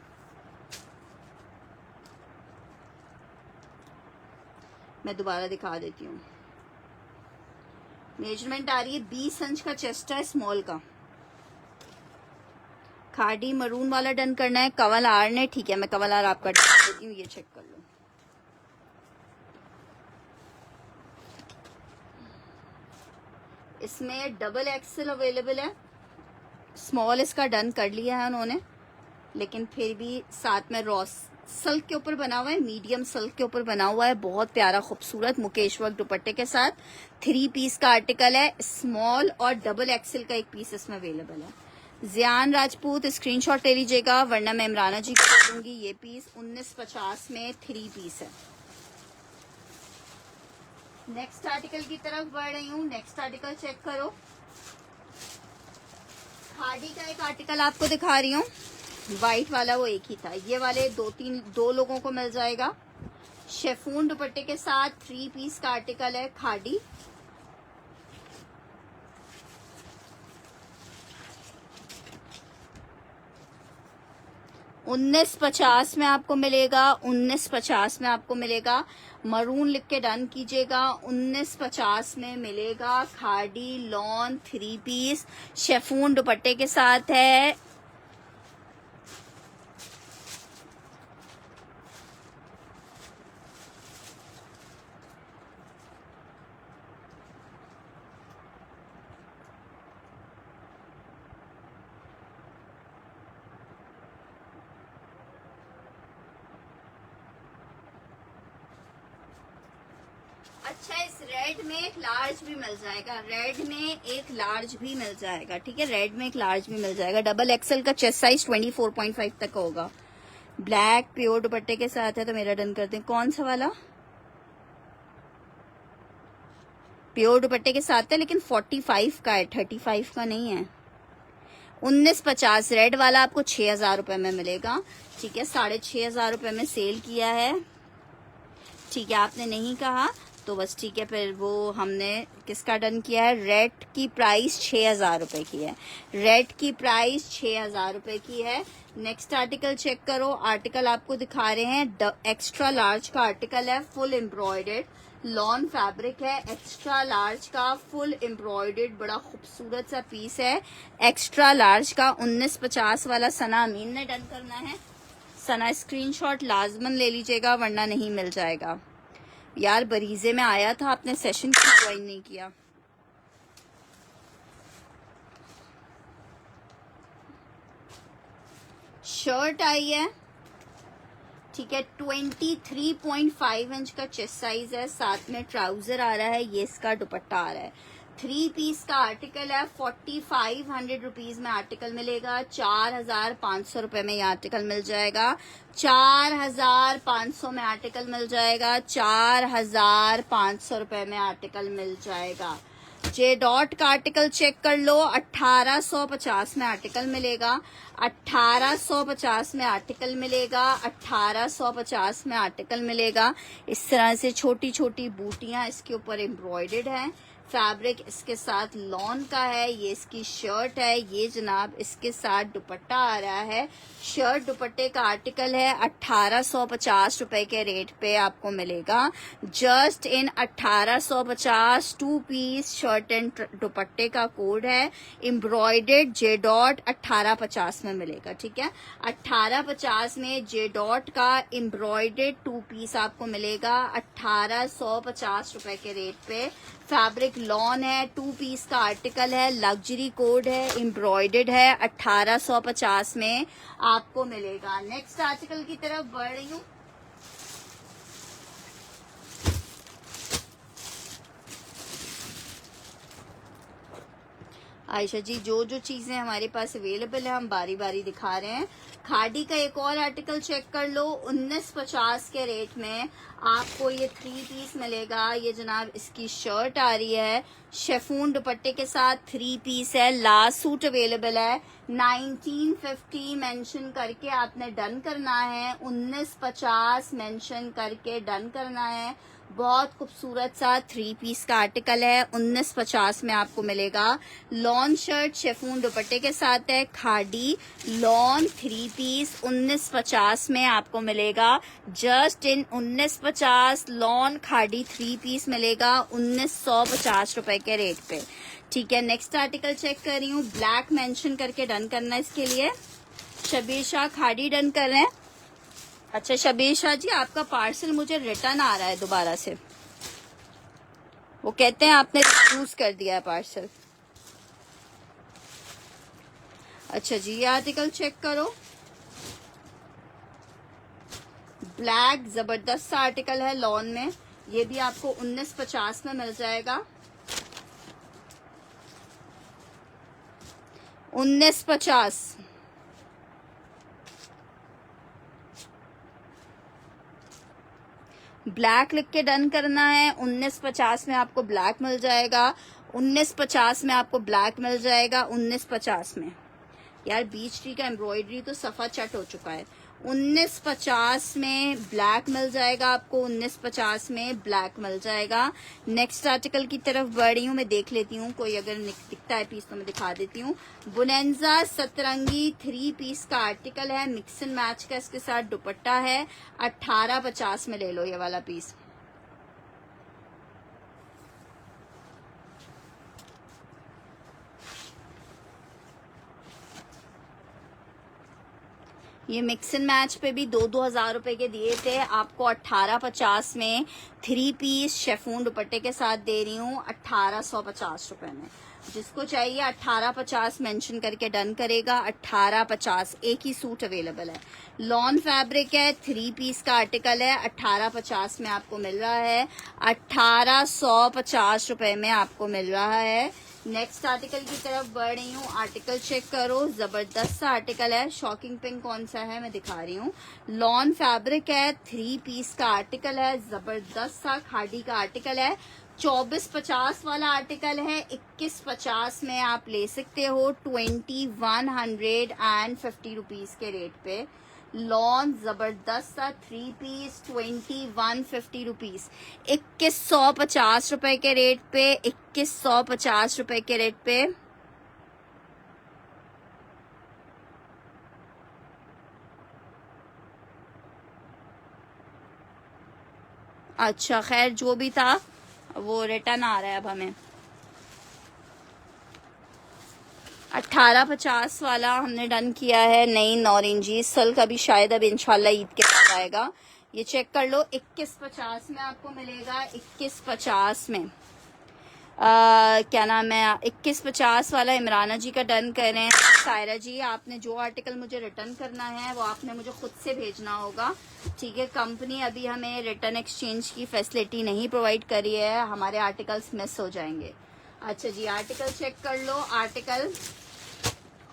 मैं दोबारा दिखा देती हूँ। मेजरमेंट आ रही है, 20 इंच का चेस्ट है स्मॉल का। खादी मरून वाला डन करना है। कवल आर ने, ठीक है मैं कवल आर आपका डन देती हूँ, ये चेक कर लो। इसमें डबल एक्सेल अवेलेबल है। स्मॉल इसका डन कर लिया है उन्होंने, लेकिन फिर भी साथ में रॉस सिल्क के ऊपर बना हुआ है, मीडियम सिल्क के ऊपर बना हुआ है। बहुत प्यारा खूबसूरत मुकेश वर्क दुपट्टे के साथ 3 पीस का आर्टिकल है। स्मॉल और डबल एक्सेल का एक पीस इसमें अवेलेबल है। जियान राजपूत स्क्रीनशॉट ले लीजिएगा, वरना मैं इमराना जी को दे दूंगी। ये पीस 1950 में 3 पीस है। नेक्स्ट आर्टिकल की तरफ बढ़ रही हूँ। नेक्स्ट आर्टिकल चेक करो। खादी का एक आर्टिकल आपको दिखा रही हूँ, व्हाइट वाला वो एक ही था। ये वाले 2 लोगों को मिल जाएगा। शेफून दुपट्टे के साथ 3 पीस का आर्टिकल है, खादी। $19.50 में आपको मिलेगा। 19.50 में आपको मिलेगा। मरून लिख के डन कीजिएगा। 19.50 में मिलेगा। खादी लॉन 3 पीस शेफून दुपट्टे के साथ है। अच्छा, इस रेड में एक लार्ज भी मिल जाएगा, रेड में एक लार्ज भी मिल जाएगा, ठीक है, रेड में एक लार्ज भी मिल जाएगा। डबल एक्सएल का चेस्ट साइज 24.5 तक का होगा। ब्लैक प्योर दुपट्टे के साथ है तो मेरा डन करते हैं। कौन सा वाला? प्योर दुपट्टे के साथ है लेकिन 45 का है, 35 का नहीं है। 1950 रेड वाला आपको 6,000 रुपए में मिलेगा, ठीक है, 6,500 रुपए में सेल किया है, ठीक है। आपने नहीं कहा तो बस ठीक है, फिर वो हमने किसका डन किया है? रेड की प्राइस 6,000 रुपए की है, रेड की प्राइस 6,000 रुपए की है। नेक्स्ट आर्टिकल चेक करो। आर्टिकल आपको दिखा रहे हैं, एक्स्ट्रा लार्ज का आर्टिकल है, फुल एम्ब्रॉयडर्ड लॉन फैब्रिक है, एक्स्ट्रा लार्ज का फुल एम्ब्रॉयडर्ड बड़ा खूबसूरत सा पीस है, एक्स्ट्रा लार्ज का 1950 वाला सना अमीन ने डन करना है। सना स्क्रीनशॉट लाजमन ले लीजिएगा वरना नहीं मिल जाएगा। यार बरीजे में आया था, आपने सेशन क्यों ज्वाइन नहीं किया? शर्ट आई है, ठीक है, 23.5 इंच का चेस्ट साइज है, साथ में ट्राउजर आ रहा है, ये इसका दुपट्टा आ रहा है। 3 पीस का आर्टिकल है, 4500 रुपीज में आर्टिकल मिलेगा, 4,500 रुपए में ये आर्टिकल मिल जाएगा, 4,500 में आर्टिकल मिल जाएगा, 4,500 रुपए में आर्टिकल मिल जाएगा। जे डॉट का आर्टिकल चेक कर लो, 1850 में आर्टिकल मिलेगा, 1850 में आर्टिकल मिलेगा, 1850 में आर्टिकल मिलेगा। इस तरह से छोटी छोटी बूटियां इसके ऊपर एम्ब्रॉयडर्ड हैं, फैब्रिक इसके साथ लॉन का है, ये इसकी शर्ट है, ये जनाब इसके साथ दुपट्टा आ रहा है। शर्ट दुपट्टे का आर्टिकल है, 1850 रुपए के रेट पे आपको मिलेगा, just in 1850। 2 piece shirt and दुपट्टे का कोड है, एम्ब्रॉयडर्ड जे डॉट 1850 में मिलेगा, ठीक है। 1850 में जे डॉट का एम्ब्रॉयडर्ड 2 पीस आपको मिलेगा 1850 रुपए के रेट पे। फैब्रिक लॉन है, 2 पीस का आर्टिकल है, लग्जरी कोड है, एम्ब्रॉयडर्ड है, 1850 में आपको मिलेगा। नेक्स्ट आर्टिकल की तरफ बढ़ रही हूँ। आयशा जी, जो जो चीजें हमारे पास अवेलेबल है हम बारी बारी दिखा रहे हैं। खादी का एक और आर्टिकल चेक कर लो, 1950 के रेट में आपको ये 3 पीस मिलेगा। ये जनाब इसकी शर्ट आ रही है, शेफून दुपट्टे के साथ 3 पीस है, लास्ट सूट अवेलेबल है। 1950 मेंशन करके आपने डन करना है, 1950 मेंशन करके डन करना है। बहुत खूबसूरत सा 3 पीस का आर्टिकल है, 1950 में आपको मिलेगा। लॉन शर्ट शेफून दुपट्टे के साथ है, खादी लॉन 3 पीस 1950 में आपको मिलेगा, just in 1950 lawn khadi 3 piece मिलेगा 1950 रुपए के रेट पे, ठीक है। नेक्स्ट आर्टिकल चेक कर रही हूँ, ब्लैक मेंशन करके डन करना है। इसके लिए शबीर शाह खादी डन कर रहे हैं। अच्छा शबीर शाह जी, आपका पार्सल मुझे रिटर्न आ रहा है दोबारा से, वो कहते हैं आपने रिफ्यूज कर दिया है पार्सल। अच्छा जी, ये आर्टिकल चेक करो, ब्लैक जबरदस्त सा आर्टिकल है लॉन में, ये भी आपको 1950 में मिल जाएगा, 1950। ब्लैक लिख के डन करना है, 1950 में आपको ब्लैक मिल जाएगा, 1950 में आपको ब्लैक मिल जाएगा, 1950 में। यार बीच ट्री का एम्ब्रॉयडरी तो सफा चट हो चुका है। 1950 में ब्लैक मिल जाएगा आपको, 1950 में ब्लैक मिल जाएगा। नेक्स्ट आर्टिकल की तरफ बढ़ रही हूँ, मैं देख लेती हूँ कोई अगर दिखता है पीस तो मैं दिखा देती हूँ। बुनेंजा सतरंगी 3 पीस का आर्टिकल है, मिक्स एंड मैच का इसके साथ दुपट्टा है, 1850 में ले लो ये वाला पीस। ये मिक्स एंड मैच पे भी 2-2 हजार रुपए के दिए थे, आपको 1850 में 3 पीस शेफून दुपट्टे के साथ दे रही हूँ 1850 रुपए में। जिसको चाहिए 1850 मेंशन करके डन करेगा। 1850 एक ही सूट अवेलेबल है। लॉन फैब्रिक है, 3 पीस का आर्टिकल है। 1850 में आपको मिल रहा है। 1850 रुपए में आपको मिल रहा है। नेक्स्ट आर्टिकल की तरफ बढ़ रही हूँ। आर्टिकल चेक करो, जबरदस्त सा आर्टिकल है। शॉकिंग पिंक कौन सा है मैं दिखा रही हूँ। लॉन फैब्रिक है, 3 पीस का आर्टिकल है। जबरदस्त सा खादी का आर्टिकल है। 2450 वाला आर्टिकल है। 2150 में आप ले सकते हो 2150 रुपीज के रेट पे। लॉन जबरदस्त सा 3 पीस 2150 रुपीज, 2150 रुपए के रेट पे। 2150 रुपए के रेट पे। अच्छा खैर जो भी था वो रिटर्न आ रहा है अब हमें। 1850 वाला हमने डन किया है। नई ऑरेंजी सिल्क अभी शायद अब इंशाल्लाह ईद के बाद आएगा। ये चेक कर लो, 2150 में आपको मिलेगा। 2150 में क्या नाम है, 2150 वाला इमराना जी का डन करें। सायरा जी आपने जो आर्टिकल मुझे रिटर्न करना है वो आपने मुझे खुद से भेजना होगा, ठीक है। कंपनी अभी हमें रिटर्न एक्सचेंज की फैसिलिटी नहीं प्रोवाइड करी है, हमारे आर्टिकल्स मिस हो जाएंगे। अच्छा जी, आर्टिकल चेक कर लो। आर्टिकल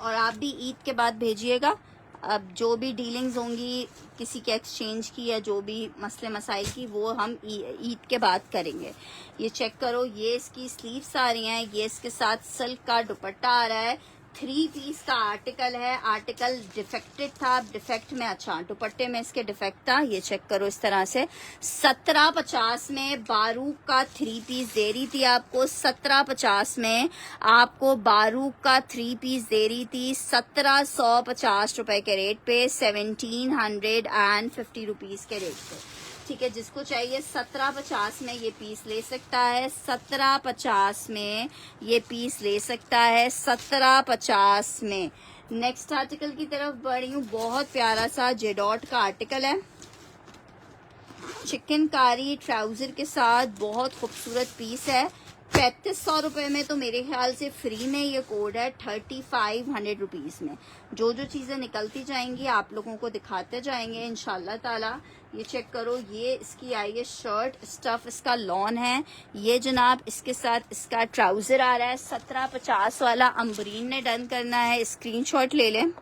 और आप भी ईद के बाद भेजिएगा। अब जो भी डीलिंग्स होंगी किसी के एक्सचेंज की या जो भी मसले मसाइल की, वो हम ईद के बाद करेंगे। ये चेक करो, ये इसकी स्लीव्स आ रही हैं, ये इसके साथ सिल्क का दुपट्टा आ रहा है। 3 पीस का आर्टिकल है। आर्टिकल डिफेक्टेड था, डिफेक्ट में अच्छा दुपट्टे में इसके डिफेक्ट था। ये चेक करो इस तरह से। 1750 में बारूक का 3 पीस दे रही थी आपको। 1750 में आपको बारूक का 3 पीस दे रही थी 1750 रुपए के रेट पे, 1750 रुपीज के रेट पे, ठीक है। जिसको चाहिए 1750 में ये पीस ले सकता है। 1750 में ये पीस ले सकता है। 1750 में। नेक्स्ट आर्टिकल की तरफ बढ़ रही हूँ। बहुत प्यारा सा जेडॉट का आर्टिकल है, चिकनकारी ट्राउजर के साथ, बहुत खूबसूरत पीस है। 3500 रुपए में तो मेरे ख्याल से फ्री में ये कोड है। 3500 रुपीज में जो जो चीजें निकलती जाएंगी आप लोगों को दिखाते जाएंगे इंशाल्लाह ताला। ये चेक करो, ये इसकी आई है शर्ट, स्टफ इसका लॉन है। ये जनाब इसके साथ इसका ट्राउजर आ रहा है। 1750 वाला अम्बरीन ने डन करना है, स्क्रीनशॉट ले लें।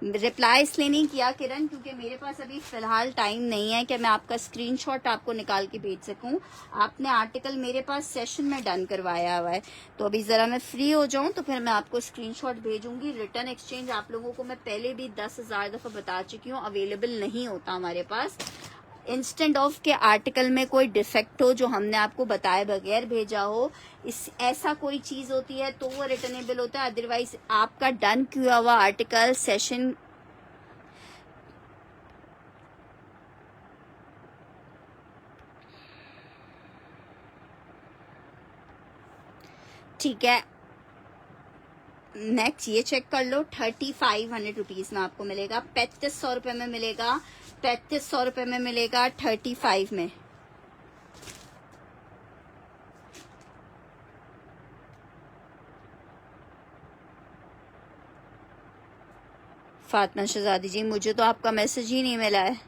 रिप्लाई इसलिए नहीं किया किरण क्योंकि मेरे पास अभी फिलहाल टाइम नहीं है कि मैं आपका स्क्रीनशॉट आपको निकाल के भेज सकूं। आपने आर्टिकल मेरे पास सेशन में डन करवाया हुआ है, तो अभी जरा मैं फ्री हो जाऊं तो फिर मैं आपको स्क्रीनशॉट भेजूंगी। रिटर्न एक्सचेंज आप लोगों को मैं पहले भी 10,000 दफा बता चुकी हूँ, अवेलेबल नहीं होता हमारे पास। इंस्टेंट ऑफ के आर्टिकल में कोई डिफेक्ट हो जो हमने आपको बताए बगैर भेजा हो, इस ऐसा कोई चीज होती है तो वो रिटर्नेबल होता है। अदरवाइज आपका डन किया हुआ आर्टिकल सेशन ठीक है। नेक्स्ट ये चेक कर लो, 3500 रुपीज में आपको मिलेगा। 3500 रुपए में मिलेगा। 3500 रुपए में मिलेगा 35 में। फातिमा शहजादी जी मुझे तो आपका मैसेज ही नहीं मिला है।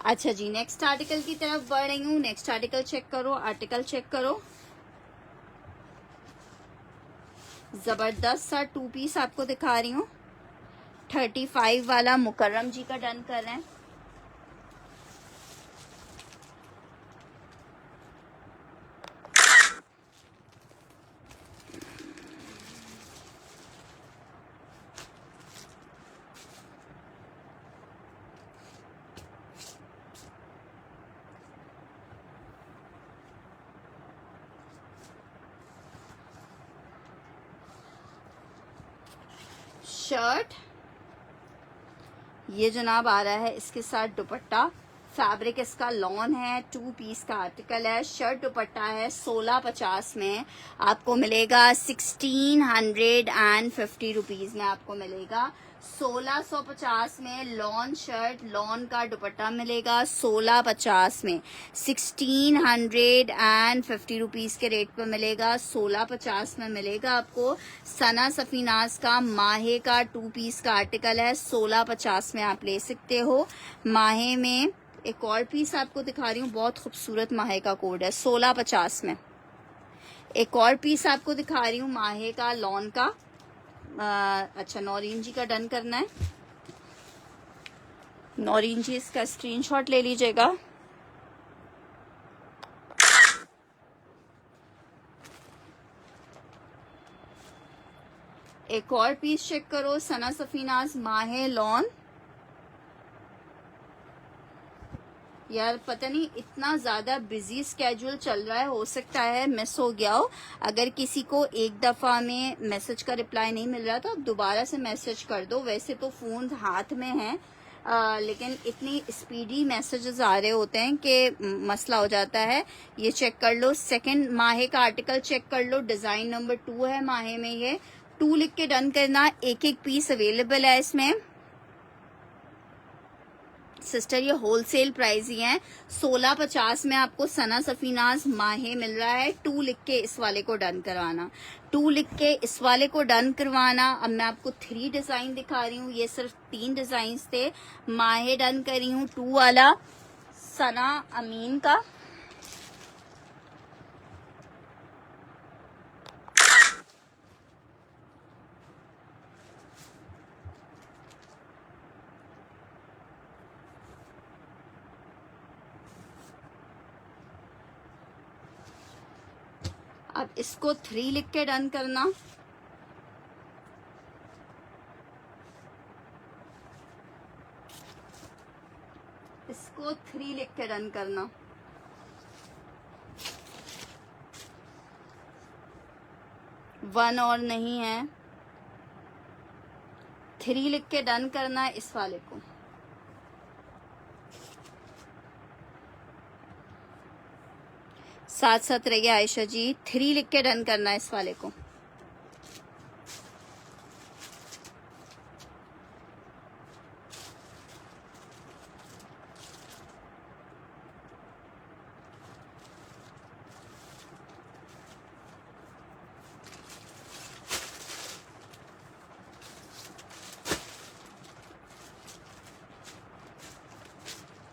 अच्छा जी, नेक्स्ट आर्टिकल की तरफ बढ़ रही हूँ। नेक्स्ट आर्टिकल चेक करो। आर्टिकल चेक करो, जबरदस्त सा 2 पीस आपको दिखा रही हूँ। 35 वाला मुकर्रम जी का डन कर रहे हैं। शर्ट ये जनाब आ रहा है, इसके साथ दुपट्टा। फैब्रिक इसका लॉन है, 2 पीस का आर्टिकल है। शर्ट दुपट्टा है। 1650 में आपको मिलेगा। 1650 रुपीज में आपको मिलेगा। 1650 में लॉन शर्ट, लॉन का दुपट्टा मिलेगा 1650 में, 1650 रुपीज के रेट पर मिलेगा, 1650 में मिलेगा आपको। सना सफीनाज का माहे का 2 पीस का आर्टिकल है, 1650 में आप ले सकते हो। माहे में एक और पीस आपको दिखा रही हूँ, बहुत खूबसूरत माहे का कोड है, 1650 में। एक और पीस आपको दिखा रही हूँ माहे का लॉन का। अच्छा, नौरीन जी का डन करना है, नौरीन जी इसका स्क्रीनशॉट ले लीजिएगा। एक और पीस चेक करो, सना सफीनाज माहे लॉन। यार पता नहीं इतना ज्यादा बिजी स्केड्यूल चल रहा है, हो सकता है मिस हो गया हो। अगर किसी को एक दफा में मैसेज का रिप्लाई नहीं मिल रहा तो आप दोबारा से मैसेज कर दो। वैसे तो फोन हाथ में है, लेकिन इतनी स्पीडी मैसेजेस आ रहे होते हैं कि मसला हो जाता है। ये चेक कर लो, सेकंड माहे का आर्टिकल चेक कर लो, डिजाइन नंबर 2 है माहे में। ये 2 लिख के डन करना, एक एक पीस अवेलेबल है इसमें। सिस्टर ये होलसेल प्राइस ही है, 1650 में आपको सना सफीनाज माहे मिल रहा है। 2 लिख के इस वाले को डन करवाना, 2 लिख के इस वाले को डन करवाना। अब मैं आपको 3 डिजाइन दिखा रही हूँ, ये सिर्फ 3 डिजाइन थे। माहे डन करी हूँ 2 वाला सना अमीन का, अब इसको 3 लिख के डन करना। इसको 3 लिख के डन करना। वन और नहीं है, 3 लिख के डन करना है इस वाले को। साथ साथ रहिए आयशा जी, 3 लिख के डन करना है इस वाले को।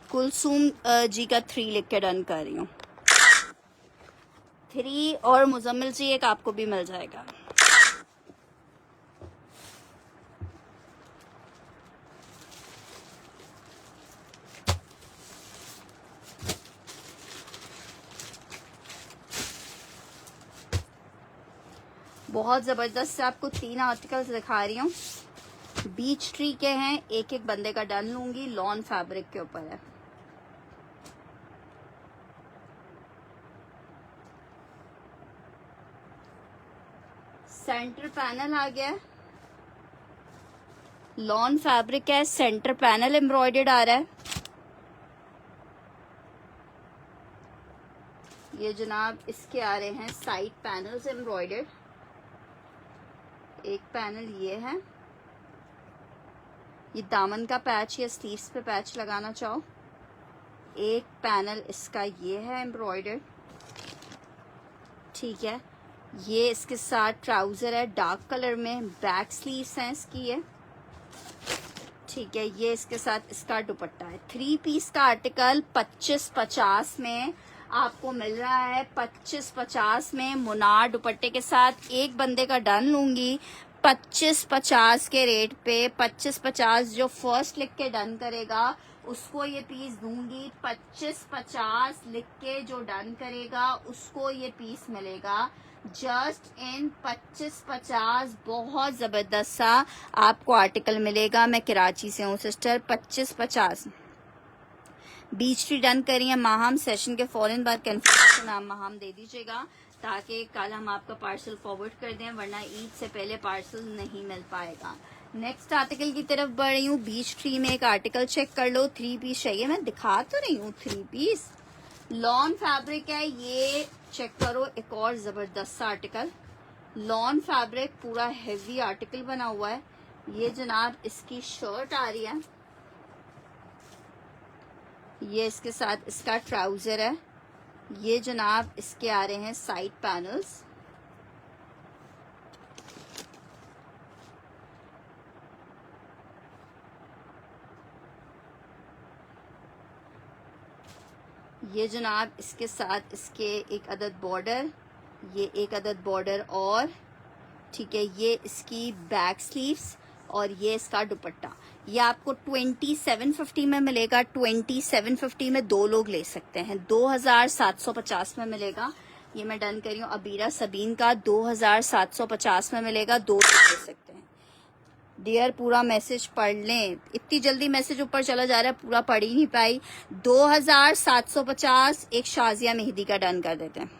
कुलसूम जी का 3 लिख के डन कर रही हूँ, 3। और मुजम्मिल जी एक आपको भी मिल जाएगा। बहुत जबरदस्त से आपको 3 आर्टिकल्स दिखा रही हूँ, बीच ट्री के हैं। एक एक बंदे का डन लूंगी, लॉन फैब्रिक के ऊपर है। सेंटर पैनल आ गया है, लॉन फैब्रिक है, सेंटर पैनल एम्ब्रॉयडर्ड आ रहा है। ये जनाब इसके आ रहे हैं साइड पैनल्स एम्ब्रॉयडर्ड। एक पैनल ये है, ये दामन का पैच या स्लीव्स पे पैच लगाना चाहो। एक पैनल इसका ये है एम्ब्रॉयडर्ड, ठीक है। ये इसके साथ ट्राउजर है डार्क कलर में, बैक स्लीव्स हैं इसकी ये, ठीक है। ये इसके साथ इसका दुपट्टा है। 3 पीस का आर्टिकल 2550 में आपको मिल रहा है, 2550 में मुनार दुपट्टे के साथ। एक बंदे का डन लूंगी 2550 के रेट पे, 2550 जो फर्स्ट लिख के डन करेगा उसको ये पीस दूंगी। 2550 लिख के जो डन करेगा उसको ये पीस मिलेगा जस्ट इन 2550। बहुत जबरदस्त सा आपको आर्टिकल मिलेगा। मैं कराची से हूँ सिस्टर, 2550। बीच ट्री डन करिए, माहम सेशन के फौरन बाद कंफर्मेशन आप माहम दे दीजिएगा ताकि कल हम आपका पार्सल फॉरवर्ड कर दें, वरना ईद से पहले पार्सल नहीं मिल पाएगा। नेक्स्ट आर्टिकल की तरफ बढ़ रही हूँ। बीच ट्री में एक आर्टिकल चेक कर लो, 3 पीस चाहिए, मैं दिखा तो रही हूँ 3 पीस। लॉन फैब्रिक है ये, चेक करो। एक और जबरदस्त आर्टिकल, लॉन फैब्रिक, पूरा हेवी आर्टिकल बना हुआ है। ये जनाब इसकी शर्ट आ रही है, ये इसके साथ इसका ट्राउजर है, ये जनाब इसके आ रहे हैं साइड पैनल्स। ये जनाब इसके साथ इसके एक अदद बॉर्डर, ये एक अदद बॉर्डर और ठीक है, ये इसकी बैक स्लीव्स और ये इसका दुपट्टा। ये आपको 2750 में मिलेगा। 2750 में दो लोग ले सकते हैं। 2750 में मिलेगा। ये मैं डन कर रही हूँ। अबीरा सबीन का 2750 में मिलेगा, दो लोग ले सकते हैं। डियर पूरा मैसेज पढ़ लें, इतनी जल्दी मैसेज ऊपर चला जा रहा है, पूरा पढ़ ही नहीं पाई। 2750 एक शाजिया मेहदी का डन कर देते हैं।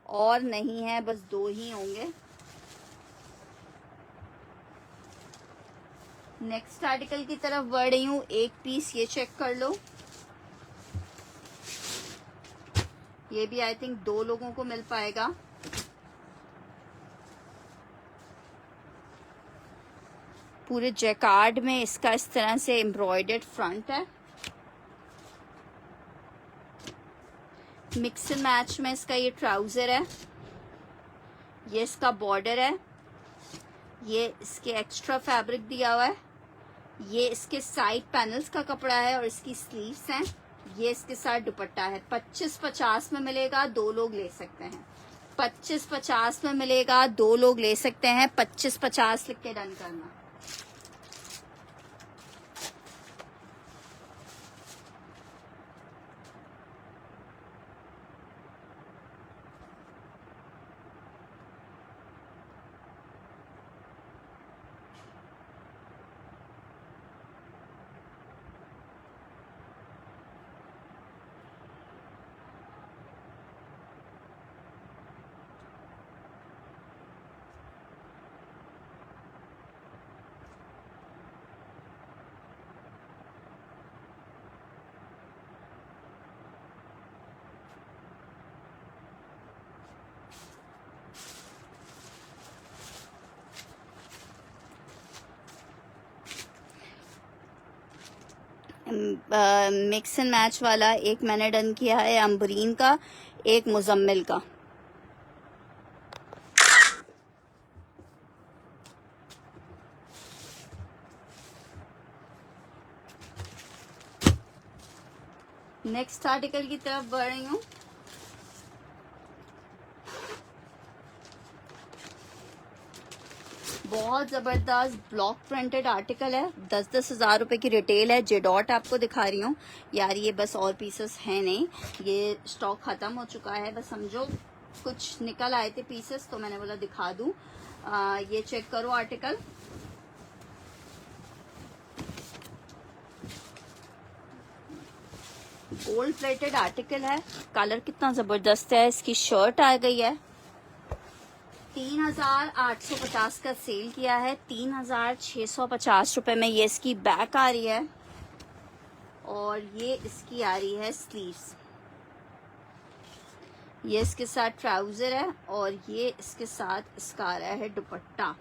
और नहीं है, बस दो ही होंगे। नेक्स्ट आर्टिकल की तरफ बढ़ रही हूँ। एक पीस ये चेक कर लो, ये भी आई थिंक दो लोगों को मिल पाएगा। पूरे जैकार्ड में इसका इस तरह से एम्ब्रॉयडर्ड फ्रंट है। मिक्स एंड मैच में इसका ये ट्राउजर है, ये इसका बॉर्डर है, ये इसके एक्स्ट्रा फैब्रिक दिया हुआ है, ये इसके साइड पैनल्स का कपड़ा है और इसकी स्लीव्स हैं। ये इसके साथ दुपट्टा है। 2550 में मिलेगा, दो लोग ले सकते हैं। 2550 में मिलेगा, दो लोग ले सकते हैं। 2550 लिख के डन करना। मिक्स एंड मैच वाला एक मैंने डन किया है अम्बरीन का, एक मुजम्मिल का। नेक्स्ट आर्टिकल की तरफ बढ़ रही हूँ। बहुत जबरदस्त ब्लॉक प्रिंटेड आर्टिकल है। 10-10 हज़ार रुपए की रिटेल है। जेडॉट आपको दिखा रही हूँ यार, ये बस और पीसेस हैं नहीं, ये स्टॉक खत्म हो चुका है। बस समझो कुछ निकल आए थे पीसेस, तो मैंने बोला दिखा दूं। ये चेक करो आर्टिकल, गोल्ड प्लेटेड आर्टिकल है। कलर कितना जबरदस्त है। इसकी शर्ट आ गई है। 3850 का सेल किया है। 3650 रुपए में ये इसकी बैक आ रही है और ये इसकी आ रही है स्लीव्स। ये इसके साथ ट्राउजर है और ये इसके साथ इसका आ रहा है दुपट्टा।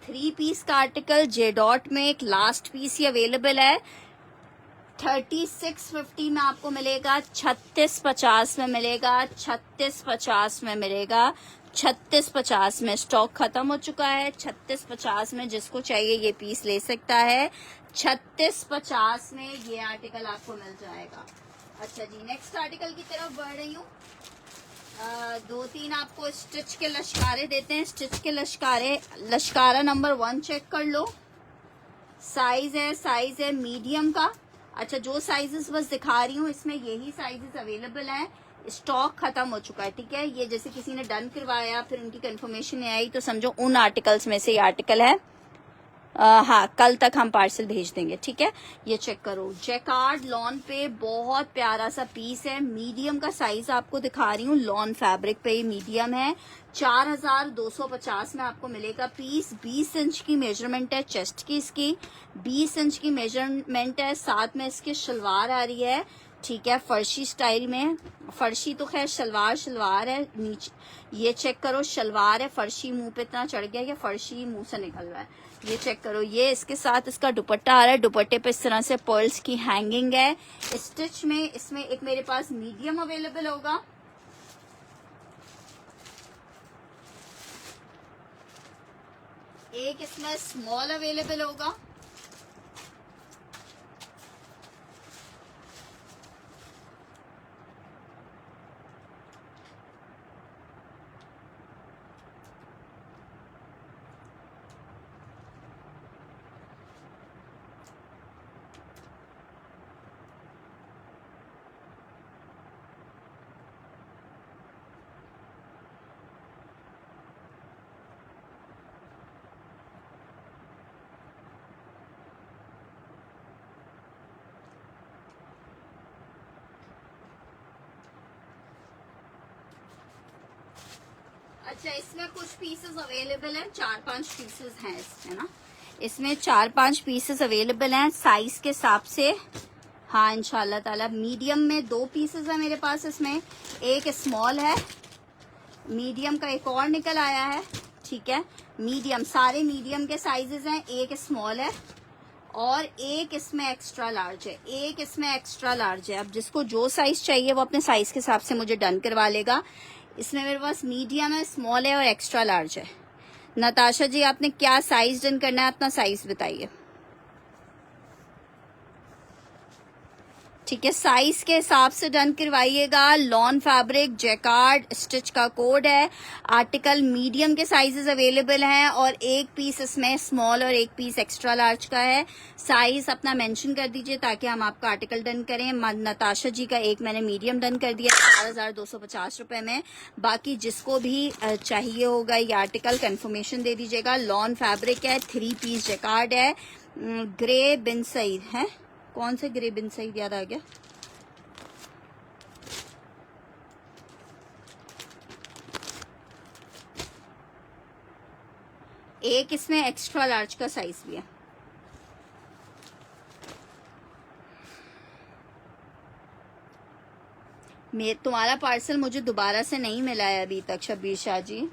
3 पीस का आर्टिकल जेडॉट में एक लास्ट पीस ही अवेलेबल है। 3650 में आपको मिलेगा। 3650 में मिलेगा। 3650 में मिलेगा। 3650 में स्टॉक खत्म हो चुका है। 3650 में जिसको चाहिए ये पीस ले सकता है। 3650 में ये आर्टिकल आपको मिल जाएगा। अच्छा जी, नेक्स्ट आर्टिकल की तरफ बढ़ रही हूँ। 2-3 आपको स्टिच के लश्कारे देते हैं। स्टिच के लश्कारे, लश्कारा नंबर 1 चेक कर लो। साइज है मीडियम का। अच्छा, जो साइजेस बस दिखा रही हूँ इसमें यही साइजेस अवेलेबल हैं। स्टॉक खत्म हो चुका है, ठीक है। ये जैसे किसी ने डन करवाया फिर उनकी कंफर्मेशन नहीं आई, तो समझो उन आर्टिकल्स में से ये आर्टिकल है। हाँ, कल तक हम पार्सल भेज देंगे, ठीक है। ये चेक करो, जैकार्ड लॉन पे बहुत प्यारा सा पीस है। मीडियम का साइज आपको दिखा रही हूँ। लॉन फैब्रिक पे ये मीडियम है। 4250 में आपको मिलेगा पीस। 20 इंच की मेजरमेंट है चेस्ट की, इसकी 20 इंच की मेजरमेंट है। साथ में इसके शलवार आ रही है ठीक है, फर्शी स्टाइल में। फर्शी तो खैर शलवार है नीचे, ये चेक करो शलवार है, फर्शी मुंह पे इतना चढ़ गया कि फर्शी मुंह से निकल रहा है। ये चेक करो, ये इसके साथ इसका दुपट्टा आ रहा है। दुपट्टे पे इस तरह से पर्ल्स की हैंगिंग है। स्टिच में इसमें एक मेरे पास मीडियम अवेलेबल होगा, एक इसमें स्मॉल अवेलेबल होगा, अच्छा इसमें कुछ पीसेस अवेलेबल हैं, 4-5 पीसेस हैं इसमें ना, इसमें 4-5 पीसेस अवेलेबल हैं साइज के हिसाब से। हाँ इंशाल्लाह ताला मीडियम में 2 पीसेस है मेरे पास, इसमें एक स्मॉल है, मीडियम का एक और निकल आया है। ठीक है, मीडियम, सारे मीडियम के साइजेस हैं, एक स्मॉल है और एक इसमें एक्स्ट्रा लार्ज है, एक इसमें एक्स्ट्रा लार्ज है। अब जिसको जो साइज चाहिए वो अपने साइज के हिसाब से मुझे डन करवा लेगा। इसमें मेरे पास मीडियम है, स्मॉल है और एक्स्ट्रा लार्ज है। नताशा जी आपने क्या साइज डन करना है, अपना साइज बताइए। ठीक है, साइज के हिसाब से डन करवाइएगा। लॉन फैब्रिक जैकार्ड स्टिच का कोड है। आर्टिकल मीडियम के साइजेस अवेलेबल हैं और एक पीस इसमें स्मॉल और एक पीस एक्स्ट्रा लार्ज का है। साइज अपना मेंशन कर दीजिए ताकि हम आपका आर्टिकल डन करें। नताशा जी का एक मैंने मीडियम डन कर दिया 4250 रुपए में। बाकी जिसको भी चाहिए होगा ये आर्टिकल कंफर्मेशन दे दीजिएगा। लॉन फैब्रिक है, 3 पीस जैकार्ड है, ग्रे बिन सईद है। कौन से ग्रे बिन सईद याद आ गया, एक इसमें एक्स्ट्रा लार्ज का साइज भी है। तुम्हारा पार्सल मुझे दोबारा से नहीं मिला है अभी तक शब्बीर शाह जी।